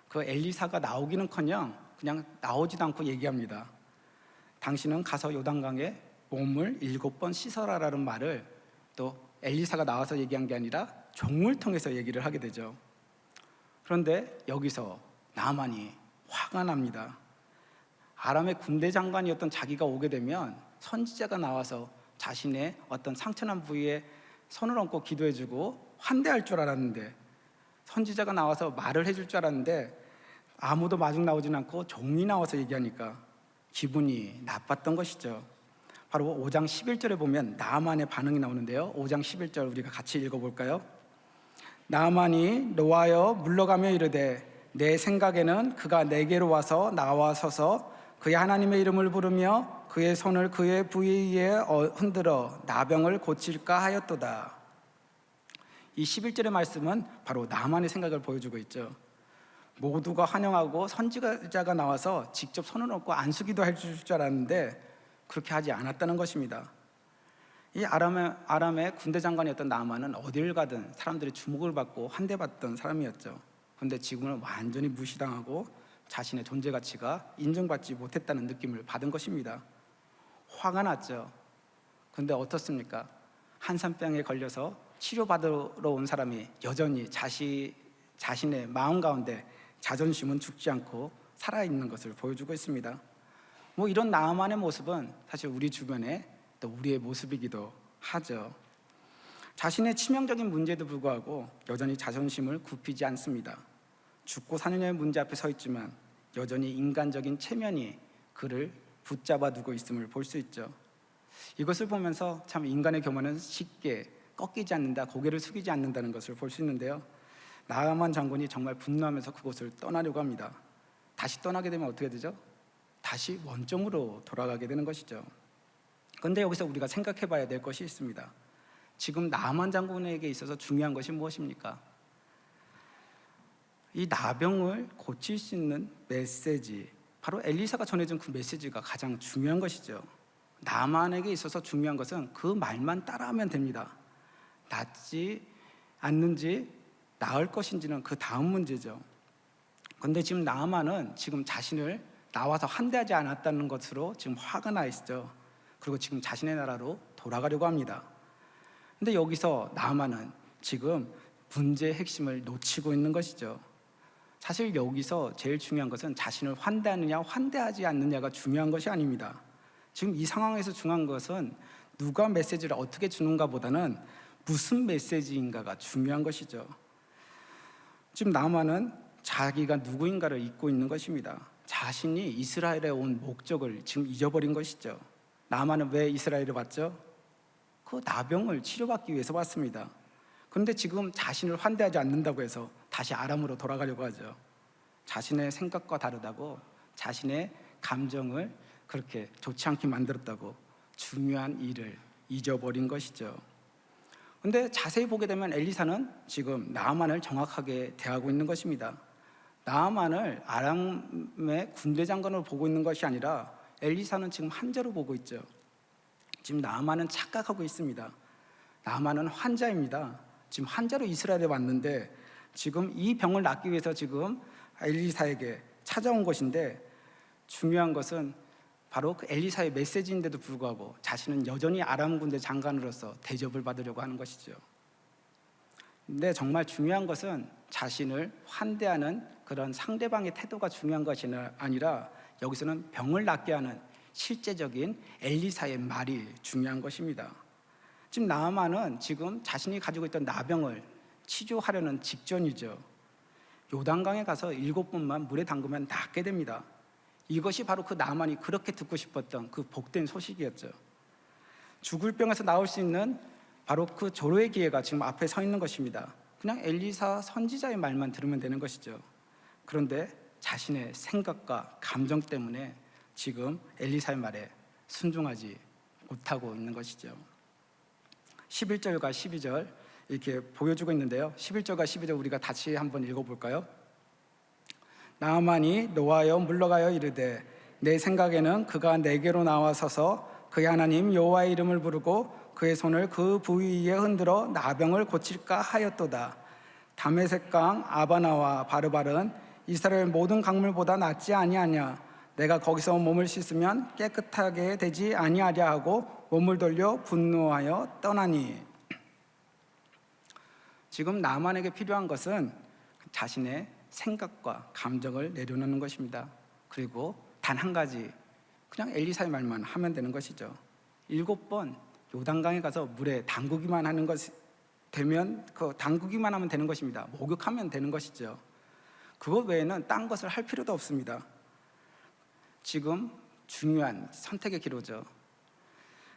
그 엘리사가 나오기는커녕 그냥 나오지도 않고 얘기합니다. 당신은 가서 요단강에 몸을 7번 씻어라라는 말을 또 엘리사가 나와서 얘기한 게 아니라 종을 통해서 얘기를 하게 되죠. 그런데 여기서 나만이 화가 납니다. 아람의 군대 장관이었던 자기가 오게 되면 선지자가 나와서 자신의 어떤 상처난 부위에 손을 얹고 기도해주고 환대할 줄 알았는데 선지자가 나와서 말을 해줄 줄 알았는데 아무도 마중 나오진 않고 종이 나와서 얘기하니까 기분이 나빴던 것이죠. 바로 5장 11절에 보면 나아만의 반응이 나오는데요. 5장 11절 우리가 같이 읽어볼까요? 나아만이 노하여 물러가며 이르되 내 생각에는 그가 내게로 와서 나와 서서 그의 하나님의 이름을 부르며 그의 손을 그의 부위에 흔들어 나병을 고칠까 하였도다. 이 11절의 말씀은 바로 나만의 생각을 보여주고 있죠. 모두가 환영하고 선지자가 나와서 직접 손을 얹고 안수기도 해줄 줄 알았는데 그렇게 하지 않았다는 것입니다. 이 아람의 군대 장관이었던 나아만은 어딜 가든 사람들의 주목을 받고 환대받던 사람이었죠. 그런데 지금은 완전히 무시당하고 자신의 존재 가치가 인정받지 못했다는 느낌을 받은 것입니다. 화가 났죠. 그런데 어떻습니까? 한산병에 걸려서 치료받으러 온 사람이 여전히 자신의 마음 가운데 자존심은 죽지 않고 살아있는 것을 보여주고 있습니다. 이런 나아만의 모습은 사실 우리 주변에 또 우리의 모습이기도 하죠. 자신의 치명적인 문제에도 불구하고 여전히 자존심을 굽히지 않습니다. 죽고 사느냐의 문제 앞에 서 있지만 여전히 인간적인 체면이 그를 붙잡아 두고 있음을 볼 수 있죠. 이것을 보면서 참 인간의 교만은 쉽게 꺾이지 않는다, 고개를 숙이지 않는다는 것을 볼 수 있는데요. 나아만 장군이 정말 분노하면서 그곳을 떠나려고 합니다. 다시 떠나게 되면 어떻게 되죠? 다시 원점으로 돌아가게 되는 것이죠. 그런데 여기서 우리가 생각해 봐야 될 것이 있습니다. 지금 나만 장군에게 있어서 중요한 것이 무엇입니까? 이 나병을 고칠 수 있는 메시지, 바로 엘리사가 전해준 그 메시지가 가장 중요한 것이죠. 나만에게 있어서 중요한 것은 그 말만 따라하면 됩니다. 낫지 않는지 나을 것인지는 그 다음 문제죠. 그런데 지금 나만은 지금 자신을 나와서 환대하지 않았다는 것으로 지금 화가 나 있죠. 그리고 지금 자신의 나라로 돌아가려고 합니다. 근데 여기서 나만은 지금 문제의 핵심을 놓치고 있는 것이죠. 사실 여기서 제일 중요한 것은 자신을 환대하느냐 환대하지 않느냐가 중요한 것이 아닙니다. 지금 이 상황에서 중요한 것은 누가 메시지를 어떻게 주는가 보다는 무슨 메시지인가가 중요한 것이죠. 지금 나만은 자기가 누구인가를 잊고 있는 것입니다. 자신이 이스라엘에 온 목적을 지금 잊어버린 것이죠. 나만은 왜 이스라엘에 왔죠? 그 나병을 치료받기 위해서 왔습니다. 그런데 지금 자신을 환대하지 않는다고 해서 다시 아람으로 돌아가려고 하죠. 자신의 생각과 다르다고, 자신의 감정을 그렇게 좋지 않게 만들었다고 중요한 일을 잊어버린 것이죠. 그런데 자세히 보게 되면 엘리사는 지금 나아만을 정확하게 대하고 있는 것입니다. 나아만을 아람의 군대 장관으로 보고 있는 것이 아니라 엘리사는 지금 환자로 보고 있죠. 지금 나아만은 착각하고 있습니다. 나아만은 환자입니다. 지금 환자로 이스라엘에 왔는데 지금 이 병을 낫기 위해서 지금 엘리사에게 찾아온 것인데, 중요한 것은 바로 그 엘리사의 메시지인데도 불구하고 자신은 여전히 아람 군대 장관으로서 대접을 받으려고 하는 것이죠. 근데 정말 중요한 것은 자신을 환대하는 그런 상대방의 태도가 중요한 것이 아니라 여기서는 병을 낫게 하는 실제적인 엘리사의 말이 중요한 것입니다. 지금 나아만은 지금 자신이 가지고 있던 나병을 치료하려는 직전이죠. 요단강에 가서 7번만 물에 담그면 낫게 됩니다. 이것이 바로 그 나만이 그렇게 듣고 싶었던 그 복된 소식이었죠. 죽을 병에서 나올 수 있는 바로 그 조로의 기회가 지금 앞에 서 있는 것입니다. 그냥 엘리사 선지자의 말만 들으면 되는 것이죠. 그런데 자신의 생각과 감정 때문에 지금 엘리사의 말에 순종하지 못하고 있는 것이죠. 11절과 12절 이렇게 보여주고 있는데요. 11절과 12절 우리가 다시 한번 읽어볼까요? 나아만이 노하여 물러가여 이르되 내 생각에는 그가 내게로 나와서서 그의 하나님 여호와의 이름을 부르고 그의 손을 그 부위 위에 흔들어 나병을 고칠까 하였도다. 다메섹강 아바나와 바르발은 이스라엘 모든 강물보다 낫지 아니하냐. 내가 거기서 몸을 씻으면 깨끗하게 되지 아니하랴 하고 몸을 돌려 분노하여 떠나니. 지금 나만에게 필요한 것은 자신의 생각과 감정을 내려놓는 것입니다. 그리고 단 한 가지, 그냥 엘리사의 말만 하면 되는 것이죠. 7번 요단강에 가서 물에 담그기만 하는 것이 되면 담그기만 하면 되는 것입니다. 목욕하면 되는 것이죠. 그것 외에는 딴 것을 할 필요도 없습니다. 지금 중요한 선택의 기로죠.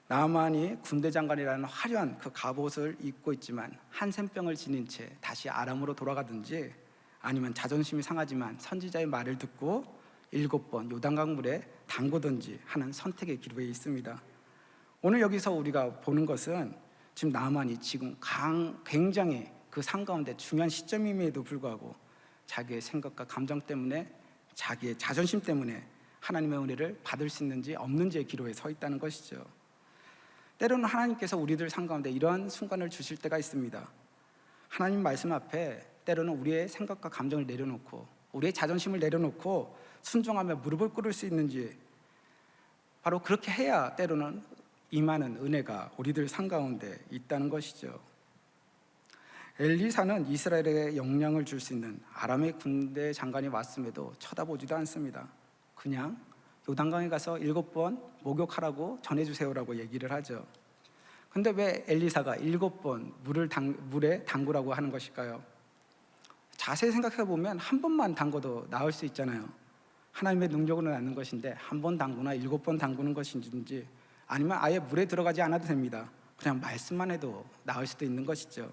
나아만이 군대 장관이라는 화려한 그 갑옷을 입고 있지만 한센병을 지닌 채 다시 아람으로 돌아가든지, 아니면 자존심이 상하지만 선지자의 말을 듣고 7번 요단강 물에 담그든지 하는 선택의 기로에 있습니다. 오늘 여기서 우리가 보는 것은 지금 나아만이 지금 굉장히 그 상 가운데 중요한 시점임에도 불구하고 자기의 생각과 감정 때문에, 자기의 자존심 때문에 하나님의 은혜를 받을 수 있는지 없는지의 기로에 서 있다는 것이죠. 때로는 하나님께서 우리들 상 가운데 이러한 순간을 주실 때가 있습니다. 하나님 말씀 앞에 때로는 우리의 생각과 감정을 내려놓고 우리의 자존심을 내려놓고 순종하며 무릎을 꿇을 수 있는지, 바로 그렇게 해야 때로는 임하는 은혜가 우리들 상 가운데 있다는 것이죠. 엘리사는 이스라엘에 영향을 줄 수 있는 아람의 군대 장관이 왔음에도 쳐다보지도 않습니다. 그냥 요단강에 가서 7번 목욕하라고 전해주세요라고 얘기를 하죠. 근데 왜 엘리사가 7번 물에 담그라고 하는 것일까요? 자세히 생각해 보면 한 번만 담궈도 나을 수 있잖아요. 하나님의 능력으로 낳는 것인데 한 번 담그나 7번 담그는 것인지, 아니면 아예 물에 들어가지 않아도 됩니다. 그냥 말씀만 해도 나을 수도 있는 것이죠.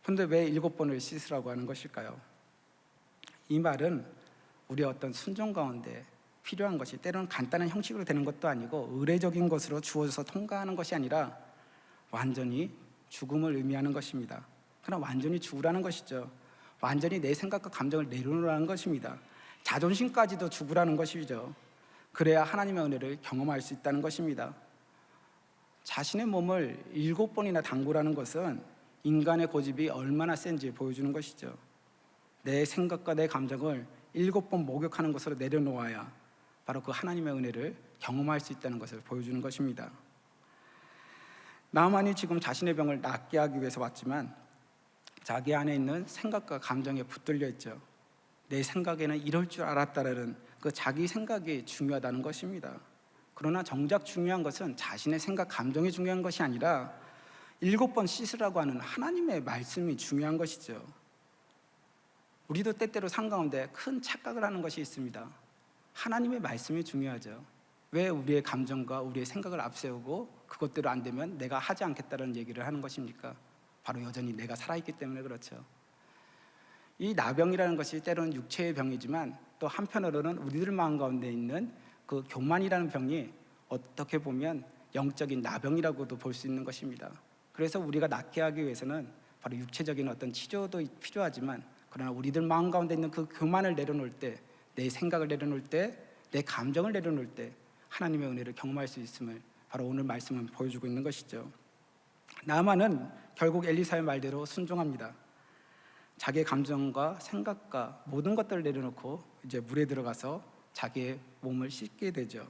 그런데 왜 7번을 씻으라고 하는 것일까요? 이 말은 우리의 어떤 순종 가운데 필요한 것이 때로는 간단한 형식으로 되는 것도 아니고 의례적인 것으로 주어져서 통과하는 것이 아니라 완전히 죽음을 의미하는 것입니다. 그러나 완전히 죽으라는 것이죠. 완전히 내 생각과 감정을 내려놓으라는 것입니다. 자존심까지도 죽으라는 것이죠. 그래야 하나님의 은혜를 경험할 수 있다는 것입니다. 자신의 몸을 7번이나 담그라는 것은 인간의 고집이 얼마나 센지 보여주는 것이죠. 내 생각과 내 감정을 7번 목욕하는 것으로 내려놓아야 바로 그 하나님의 은혜를 경험할 수 있다는 것을 보여주는 것입니다. 나만이 지금 자신의 병을 낫게 하기 위해서 왔지만 자기 안에 있는 생각과 감정에 붙들려 있죠. 내 생각에는 이럴 줄 알았다라는 그 자기 생각이 중요하다는 것입니다. 그러나 정작 중요한 것은 자신의 생각, 감정이 중요한 것이 아니라 7번 씻으라고 하는 하나님의 말씀이 중요한 것이죠. 우리도 때때로 삶 가운데 큰 착각을 하는 것이 있습니다. 하나님의 말씀이 중요하죠. 왜 우리의 감정과 우리의 생각을 앞세우고 그것대로 안 되면 내가 하지 않겠다는 얘기를 하는 것입니까? 바로 여전히 내가 살아있기 때문에 그렇죠. 이 나병이라는 것이 때로는 육체의 병이지만 또 한편으로는 우리들 마음 가운데 있는 그 교만이라는 병이 어떻게 보면 영적인 나병이라고도 볼 수 있는 것입니다. 그래서 우리가 낫게 하기 위해서는 바로 육체적인 어떤 치료도 필요하지만, 그러나 우리들 마음 가운데 있는 그 교만을 내려놓을 때, 내 생각을 내려놓을 때, 내 감정을 내려놓을 때 하나님의 은혜를 경험할 수 있음을 바로 오늘 말씀은 보여주고 있는 것이죠. 나만은 결국 엘리사의 말대로 순종합니다. 자기의 감정과 생각과 모든 것들을 내려놓고 이제 물에 들어가서 자기의 몸을 씻게 되죠.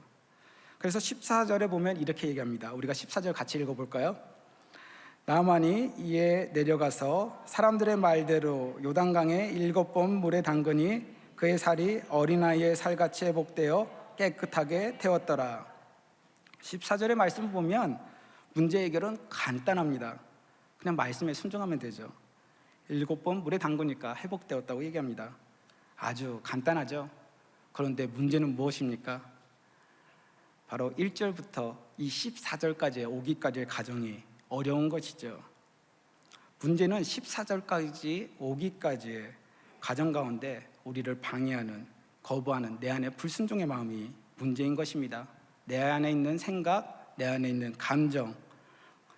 그래서 14절에 보면 이렇게 얘기합니다. 우리가 14절 같이 읽어볼까요? 나만이 이에 내려가서 사람들의 말대로 요단강에 7번 물에 담그니 그의 살이 어린아이의 살같이 회복되어 깨끗하게 되었더라. 14절의 말씀을 보면 문제 해결은 간단합니다. 그냥 말씀에 순종하면 되죠. 7번 물에 담그니까 회복되었다고 얘기합니다. 아주 간단하죠. 그런데 문제는 무엇입니까? 바로 1절부터 이 14절까지 오기까지의 과정이 어려운 것이죠. 문제는 14절까지 오기까지의 과정 가운데 우리를 방해하는, 거부하는 내 안의 불순종의 마음이 문제인 것입니다. 내 안에 있는 생각, 내 안에 있는 감정,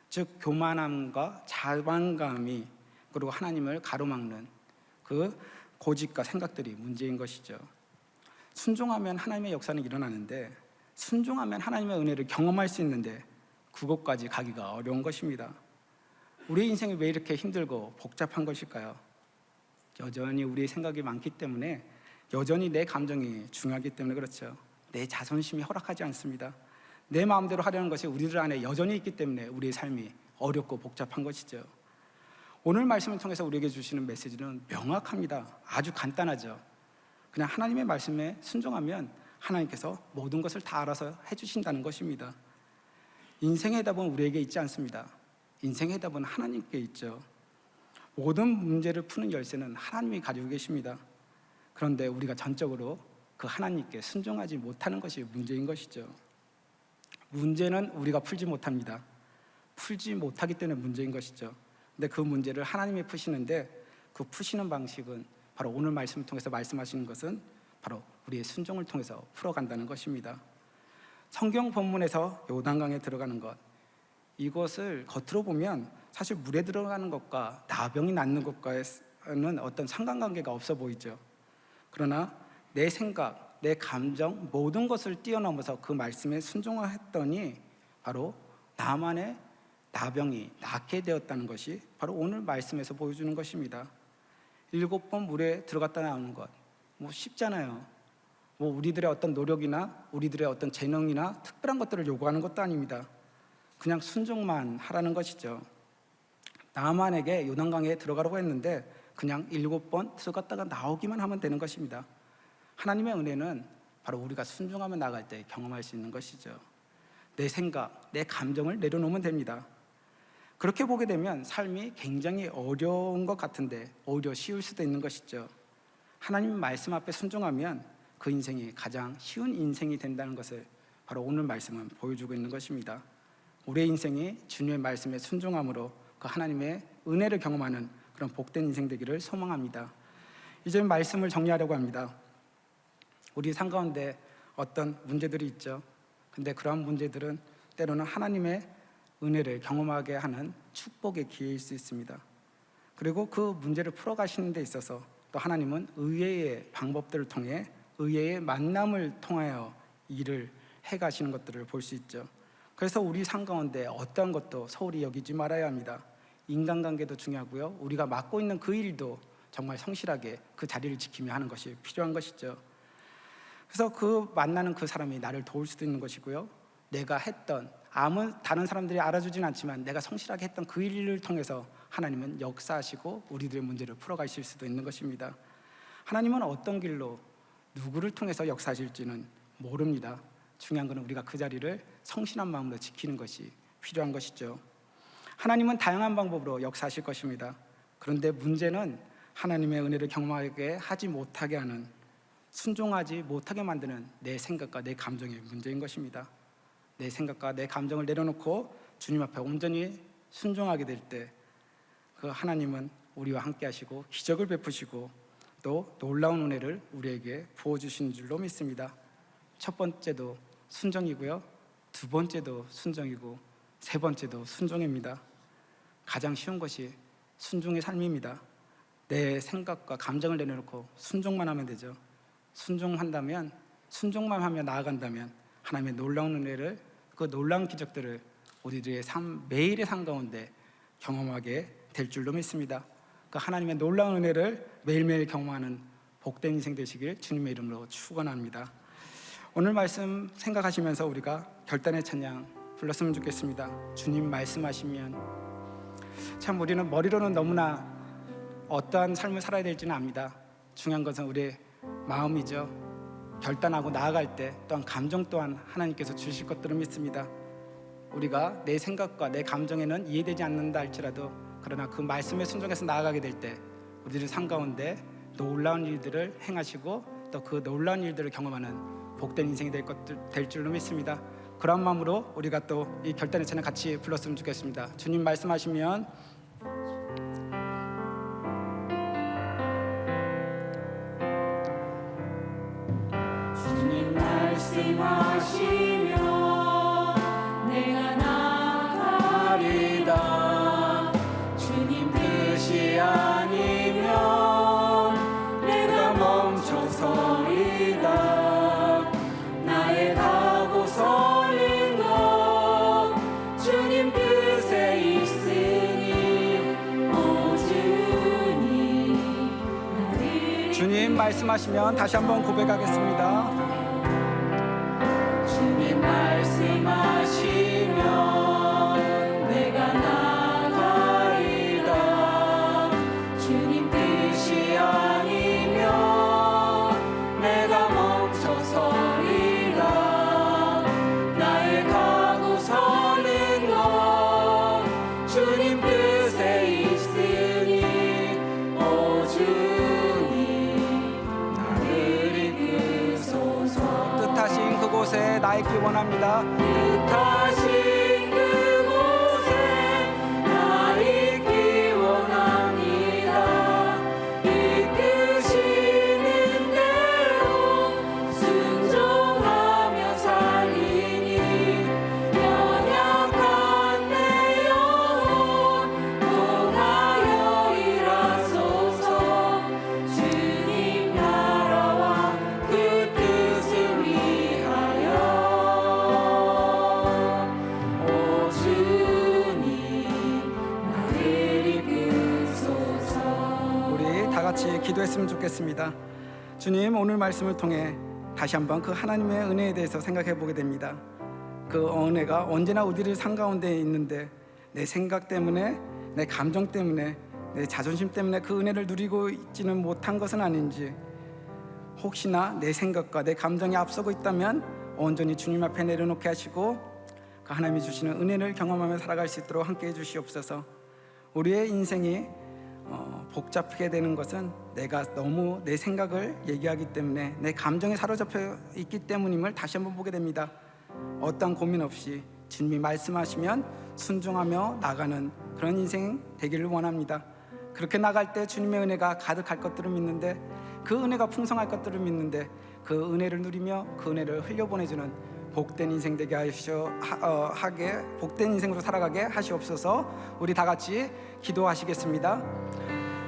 즉 교만함과 자만감이, 그리고 하나님을 가로막는 그 고집과 생각들이 문제인 것이죠. 순종하면 하나님의 역사는 일어나는데, 순종하면 하나님의 은혜를 경험할 수 있는데 그곳까지 가기가 어려운 것입니다. 우리의 인생이 왜 이렇게 힘들고 복잡한 것일까요? 여전히 우리의 생각이 많기 때문에, 여전히 내 감정이 중요하기 때문에 그렇죠. 내 자존심이 허락하지 않습니다. 내 마음대로 하려는 것이 우리들 안에 여전히 있기 때문에 우리의 삶이 어렵고 복잡한 것이죠. 오늘 말씀을 통해서 우리에게 주시는 메시지는 명확합니다. 아주 간단하죠. 그냥 하나님의 말씀에 순종하면 하나님께서 모든 것을 다 알아서 해주신다는 것입니다. 인생의 해답은 우리에게 있지 않습니다. 인생의 해답은 하나님께 있죠. 모든 문제를 푸는 열쇠는 하나님이 가지고 계십니다. 그런데 우리가 전적으로 그 하나님께 순종하지 못하는 것이 문제인 것이죠. 문제는 우리가 풀지 못합니다. 풀지 못하기 때문에 문제인 것이죠. 근데 그 문제를 하나님이 푸시는데, 그 푸시는 방식은 바로 오늘 말씀을 통해서 말씀하시는 것은 바로 우리의 순종을 통해서 풀어간다는 것입니다. 성경 본문에서 요단강에 들어가는 것, 이것을 겉으로 보면 사실 물에 들어가는 것과 나병이 낫는 것과는 어떤 상관관계가 없어 보이죠. 그러나 내 생각, 내 감정, 모든 것을 뛰어넘어서 그 말씀에 순종했더니 바로 나만의 나병이 낫게 되었다는 것이 바로 오늘 말씀에서 보여주는 것입니다. 7번 물에 들어갔다 나오는 것, 쉽잖아요. 우리들의 어떤 노력이나 우리들의 어떤 재능이나 특별한 것들을 요구하는 것도 아닙니다. 그냥 순종만 하라는 것이죠. 나만에게 요단강에 들어가라고 했는데 그냥 7번 들어갔다가 나오기만 하면 되는 것입니다. 하나님의 은혜는 바로 우리가 순종하며 나갈 때 경험할 수 있는 것이죠. 내 생각, 내 감정을 내려놓으면 됩니다. 그렇게 보게 되면 삶이 굉장히 어려운 것 같은데 오히려 쉬울 수도 있는 것이죠. 하나님 말씀 앞에 순종하면 그 인생이 가장 쉬운 인생이 된다는 것을 바로 오늘 말씀은 보여주고 있는 것입니다. 우리의 인생이 주님의 말씀에 순종함으로 그 하나님의 은혜를 경험하는 그런 복된 인생 되기를 소망합니다. 이제 말씀을 정리하려고 합니다. 우리 삶 가운데 어떤 문제들이 있죠. 근데 그러한 문제들은 때로는 하나님의 은혜를 경험하게 하는 축복의 기회일 수 있습니다. 그리고 그 문제를 풀어가시는 데 있어서 또 하나님은 의외의 방법들을 통해 의외의 만남을 통하여 일을 해가시는 것들을 볼 수 있죠. 그래서 우리 삶 가운데 어떤 것도 소홀히 여기지 말아야 합니다. 인간관계도 중요하고요, 우리가 맡고 있는 그 일도 정말 성실하게 그 자리를 지키며 하는 것이 필요한 것이죠. 그래서 그 만나는 그 사람이 나를 도울 수도 있는 것이고요, 내가 했던 다른 사람들이 알아주진 않지만 내가 성실하게 했던 그 일을 통해서 하나님은 역사하시고 우리들의 문제를 풀어가실 수도 있는 것입니다. 하나님은 어떤 길로 누구를 통해서 역사하실지는 모릅니다. 중요한 것은 우리가 그 자리를 성실한 마음으로 지키는 것이 필요한 것이죠. 하나님은 다양한 방법으로 역사하실 것입니다. 그런데 문제는 하나님의 은혜를 경험하게 하지 못하게 하는, 순종하지 못하게 만드는 내 생각과 내 감정의 문제인 것입니다. 내 생각과 내 감정을 내려놓고 주님 앞에 온전히 순종하게 될 때 그 하나님은 우리와 함께 하시고 기적을 베푸시고 또 놀라운 은혜를 우리에게 부어주시는 줄로 믿습니다. 첫 번째도 순종이고요, 두 번째도 순종이고 세 번째도 순종입니다. 가장 쉬운 것이 순종의 삶입니다. 내 생각과 감정을 내려놓고 순종만 하면 되죠. 순종만 하며 나아간다면 하나님의 놀라운 은혜를, 그 놀라운 기적들을 우리들의 매일의 삶 가운데 경험하게 될 줄로 믿습니다. 그 하나님의 놀라운 은혜를 매일매일 경험하는 복된 인생 되시길 주님의 이름으로 축원합니다. 오늘 말씀 생각하시면서 우리가 결단의 찬양 불렀으면 좋겠습니다. 주님 말씀하시면. 참 우리는 머리로는 너무나 어떠한 삶을 살아야 될지는 압니다. 중요한 것은 우리의 마음이죠. 결단하고 나아갈 때 또한 감정 또한 하나님께서 주실 것들을 믿습니다. 우리가 내 생각과 내 감정에는 이해되지 않는다 할지라도, 그러나 그 말씀에 순종해서 나아가게 될 때 우리들 삶 가운데 놀라운 일들을 행하시고 또 그 놀라운 일들을 경험하는 복된 인생이 될 줄로 믿습니다. 그런 마음으로 우리가 또 이 결단의 찬양 같이 불렀으면 좋겠습니다. 주님 말씀하시면. 주님 말씀하시면 내가 나가리다. 주님 뜻이 아니면 내가 멈춰서리다. 나의 가고 서는 것 주님 뜻에 있으니 오 주님 나를. 주님 말씀하시면 다시 한번 고백하겠습니다. 주님 말씀하시면 내가 나가리다. 주님 뜻이 아니면 내가 멈춰서리다. 나의 가고 서는 것 주님 뜻에 있으니 오 주님 나를 이끄소서. 뜻하신 그곳에 나 있기 원합니다. 뜻하신 그곳에 나 있기 원합니다. 이끄시는 대로 순종하며 살리니 연약한 내 영혼 통하여 일하소서. 주님 나라와 그 뜻을 위하여 오 주님 나를 이끄소서. 우리 다 같이 기도했으면 좋겠습니다. 주님, 오늘 말씀을 통해 다시 한번 그 하나님의 은혜에 대해서 생각해 보게 됩니다. 그 은혜가 언제나 우리들 삶 가운데 있는데 내 생각 때문에, 내 감정 때문에, 내 자존심 때문에 그 은혜를 누리고 있지는 못한 것은 아닌지, 혹시나 내 생각과 내 감정이 앞서고 있다면 온전히 주님 앞에 내려놓게 하시고 그 하나님이 주시는 은혜를 경험하며 살아갈 수 있도록 함께해 주시옵소서. 우리의 인생이 복잡하게 되는 것은 내가 너무 내 생각을 얘기하기 때문에, 내 감정에 사로잡혀 있기 때문임을 다시 한번 보게 됩니다. 어떠한 고민 없이 주님이 말씀하시면 순종하며 나가는 그런 인생 되기를 원합니다. 그렇게 나갈 때 주님의 은혜가 가득할 것들을 믿는데, 그 은혜가 풍성할 것들을 믿는데, 그 은혜를 누리며 그 은혜를 흘려보내주는 복된 인생 되게 하게 복된 인생으로 살아가게 하시옵소서. 우리 다 같이 기도하시겠습니다.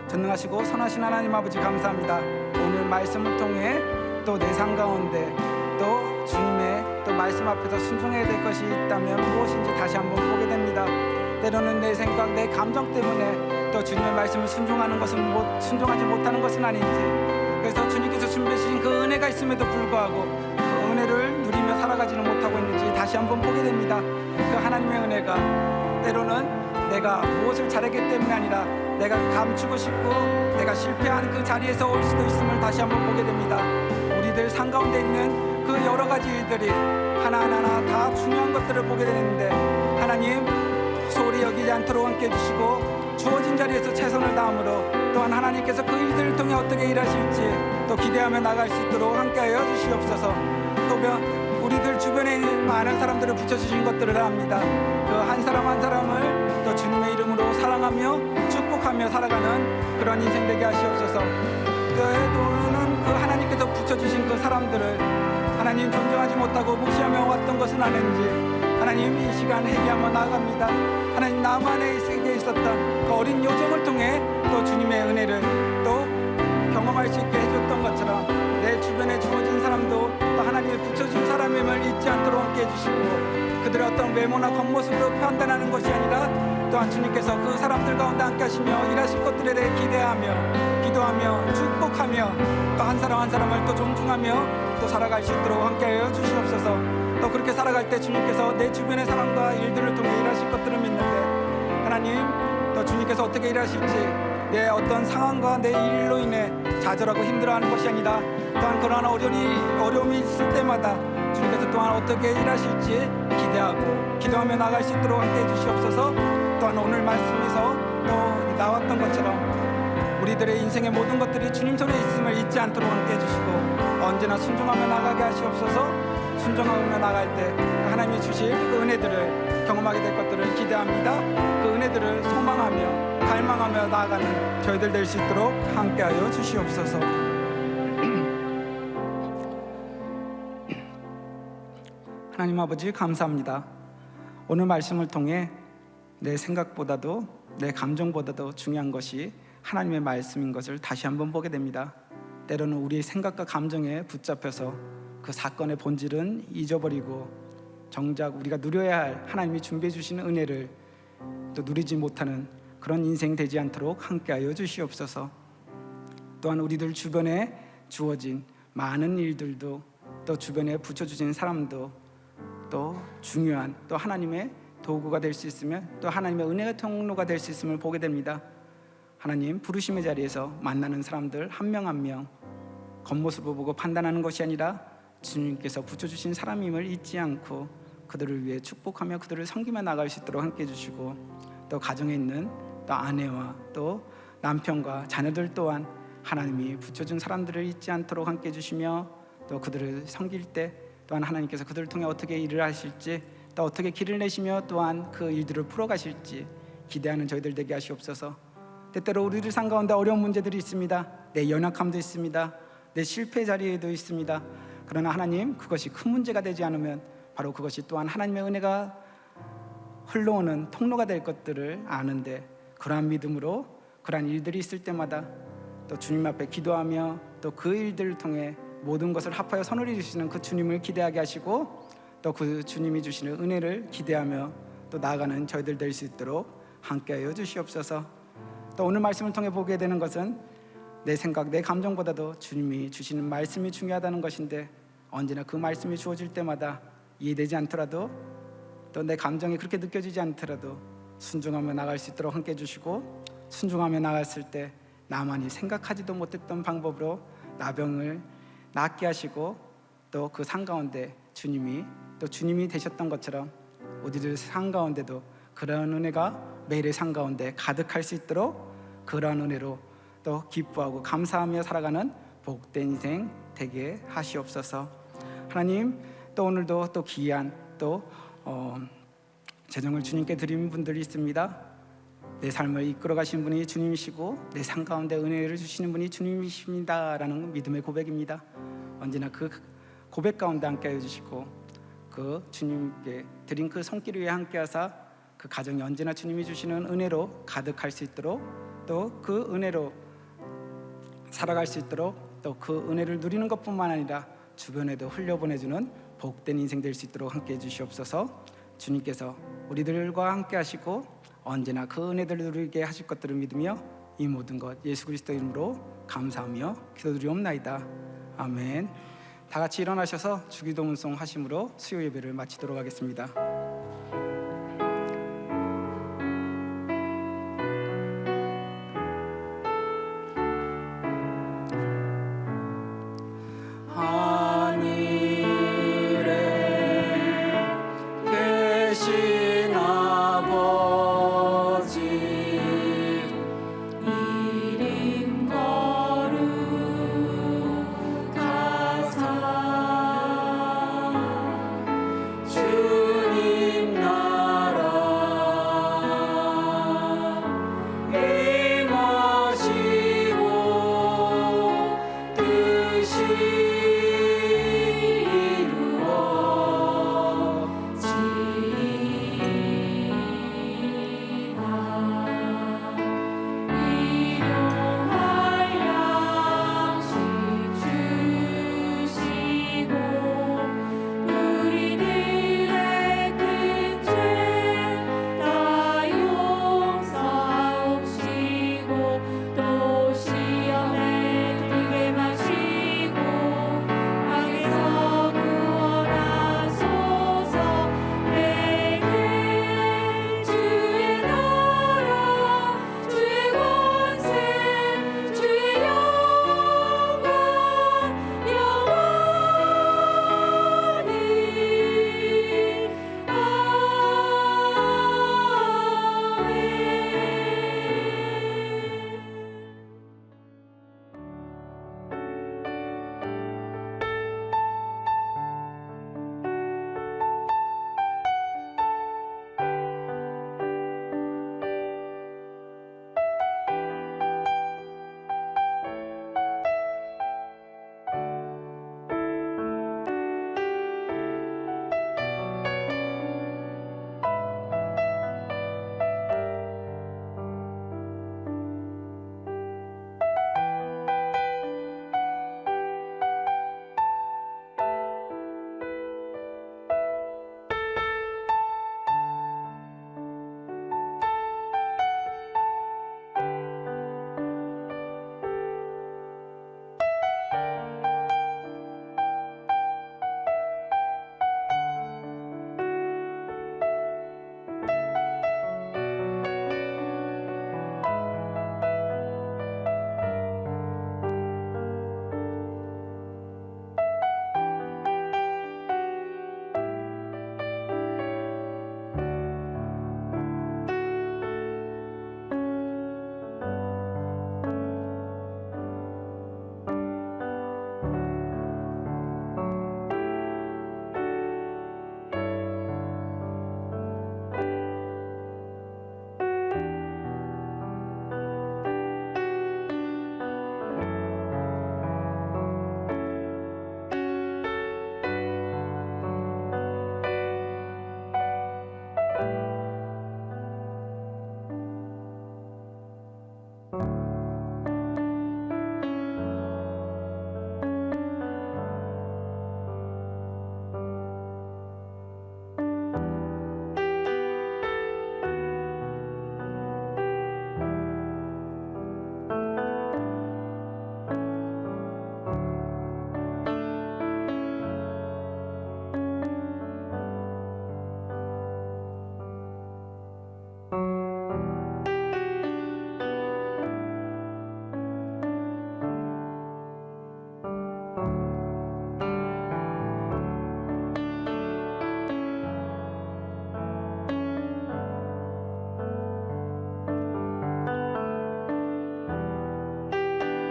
전능하시고 선하신 하나님 아버지, 감사합니다. 오늘 말씀을 통해 또 내 삶 가운데 또 주님의 또 말씀 앞에서 순종해야 될 것이 있다면 무엇인지 다시 한번 보게 됩니다. 때로는 내 생각, 내 감정 때문에 또 주님의 말씀을 순종하지 못하는 것은 아닌지, 그래서 주님께서 준비해 주신 그 은혜가 있음에도 불구하고 그 은혜를 누리며 살아가지는 못하고 있는지 다시 한번 보게 됩니다. 그 하나님의 은혜가 때로는 내가 무엇을 잘했기 때문이 아니라 내가 감추고 싶고 내가 실패한 그 자리에서 올 수도 있음을 다시 한번 보게 됩니다. 우리들 삶 가운데 있는 그 여러 가지 일들이 하나하나 다 중요한 것들을 보게 되는데, 하나님 소홀히 여기지 않도록 함께 해주시고, 주어진 자리에서 최선을 다함으로 또한 하나님께서 그 일들을 통해 어떻게 일하실지 또 기대하며 나갈 수 있도록 함께하여 주시옵소서. 또 우리들 주변에 많은 사람들을 붙여주신 것들을 압니다. 그 한 사람 한 사람을 또 주님의 이름으로 사랑하며 축복하며 살아가는 그런 인생 되게 하시옵소서. 또는 그 하나님께서 붙여주신 그 사람들을 하나님 존중하지 못하고 무시하며 왔던 것은 아닌지, 하나님 이 시간 회개하며 나아갑니다. 하나님 나만의 세계에 있었던 그 어린 요정을 통해 또 주님의 은혜를 또 경험할 수 있게 해줬던 것처럼 내 주변에 주어진 사람도 또 하나님의 붙여준 사람임을 잊지 않도록 함께 해주시고, 그들의 어떤 외모나 겉모습으로 판단하는 것이 아니라 또한 주님께서 그 사람들 가운데 함께 하시며 일하실 것들에 대해 기대하며 기도하며 축복하며 또 한 사람 한 사람을 또 존중하며 또 살아갈 수 있도록 함께하여 주시옵소서. 또 그렇게 살아갈 때 주님께서 내 주변의 사람과 일들을 통해 일하실 것들을 믿는데, 하나님 또 주님께서 어떻게 일하실지 내 어떤 상황과 내 일로 인해 좌절하고 힘들어하는 것이 아니라 또한 그러한 어려움이 있을 때마다 주님께서 또한 어떻게 일하실지 기대하고 기도하며 나갈 수 있도록 함께 해주시옵소서. 또한 오늘 말씀에서 또 나왔던 것처럼 우리들의 인생의 모든 것들이 주님 손에 있음을 잊지 않도록 함께 해주시고, 언제나 순종하며 나가게 하시옵소서. 순종하며 나갈 때 하나님이 주실 그 은혜들을 경험하게 될 것들을 기대합니다. 그 은혜들을 소망하며 갈망하며 나아가는 저희들 될 수 있도록 함께하여 주시옵소서. 하나님 아버지, 감사합니다. 오늘 말씀을 통해 내 생각보다도 내 감정보다도 중요한 것이 하나님의 말씀인 것을 다시 한번 보게 됩니다. 때로는 우리의 생각과 감정에 붙잡혀서 그 사건의 본질은 잊어버리고 정작 우리가 누려야 할 하나님이 준비해 주시는 은혜를 또 누리지 못하는 그런 인생 되지 않도록 함께하여 주시옵소서. 또한 우리들 주변에 주어진 많은 일들도 또 주변에 붙여주신 사람도 또 중요한 또 하나님의 도구가 될 수 있으며 또 하나님의 은혜의 통로가 될 수 있음을 보게 됩니다. 하나님 부르심의 자리에서 만나는 사람들 한 명 한 명 겉모습을 보고 판단하는 것이 아니라 주님께서 붙여주신 사람임을 잊지 않고 그들을 위해 축복하며 그들을 섬기며 나갈 수 있도록 함께 해주시고, 또 가정에 있는 또 아내와 또 남편과 자녀들 또한 하나님이 붙여준 사람들을 잊지 않도록 함께 해주시며, 또 그들을 섬길 때 또한 하나님께서 그들을 통해 어떻게 일을 하실지 또 어떻게 길을 내시며 또한 그 일들을 풀어가실지 기대하는 저희들 되게 하시옵소서. 때때로 우리들 삶 가운데 어려운 문제들이 있습니다. 내 연약함도 있습니다. 내 실패 자리에도 있습니다. 그러나 하나님, 그것이 큰 문제가 되지 않으면 바로 그것이 또한 하나님의 은혜가 흘러오는 통로가 될 것들을 아는데, 그러한 믿음으로 그러한 일들이 있을 때마다 또 주님 앞에 기도하며 또 그 일들을 통해 모든 것을 합하여 선을 이루시는 그 주님을 기대하게 하시고, 또 그 주님이 주시는 은혜를 기대하며 또 나아가는 저희들 될 수 있도록 함께하여 주시옵소서. 또 오늘 말씀을 통해 보게 되는 것은 내 생각, 내 감정보다도 주님이 주시는 말씀이 중요하다는 것인데, 언제나 그 말씀이 주어질 때마다 이해되지 않더라도 또 내 감정이 그렇게 느껴지지 않더라도 순종하며 나갈 수 있도록 함께 해주시고, 순종하며 나갔을 때 나만이 생각하지도 못했던 방법으로 나병을 낫게 하시고, 또 그 상 가운데 주님이 되셨던 것처럼 우리들 삶 가운데도 그러한 은혜가 매일의 삶 가운데 가득할 수 있도록 그러한 은혜로 또 기뻐하고 감사하며 살아가는 복된 인생 되게 하시옵소서. 하나님, 또 오늘도 또 귀한 또 재정을 주님께 드리는 분들이 있습니다. 내 삶을 이끌어 가시는 분이 주님이시고 내 삶 가운데 은혜를 주시는 분이 주님이십니다라는 믿음의 고백입니다. 언제나 그 고백 가운데 함께 해주시고 그 주님께 드린 그 손길 위에 함께 하사 그 가정이 언제나 주님이 주시는 은혜로 가득할 수 있도록 또 그 은혜로 살아갈 수 있도록 또 그 은혜를 누리는 것뿐만 아니라 주변에도 흘려보내주는 복된 인생 될 수 있도록 함께 해주시옵소서. 주님께서 우리들과 함께 하시고 언제나 그 은혜들을 누리게 하실 것들을 믿으며 이 모든 것 예수 그리스도 이름으로 감사하며 기도드리옵나이다. 아멘. 다 같이 일어나셔서 주기도문송 하심으로 수요 예배를 마치도록 하겠습니다. 하늘에 계신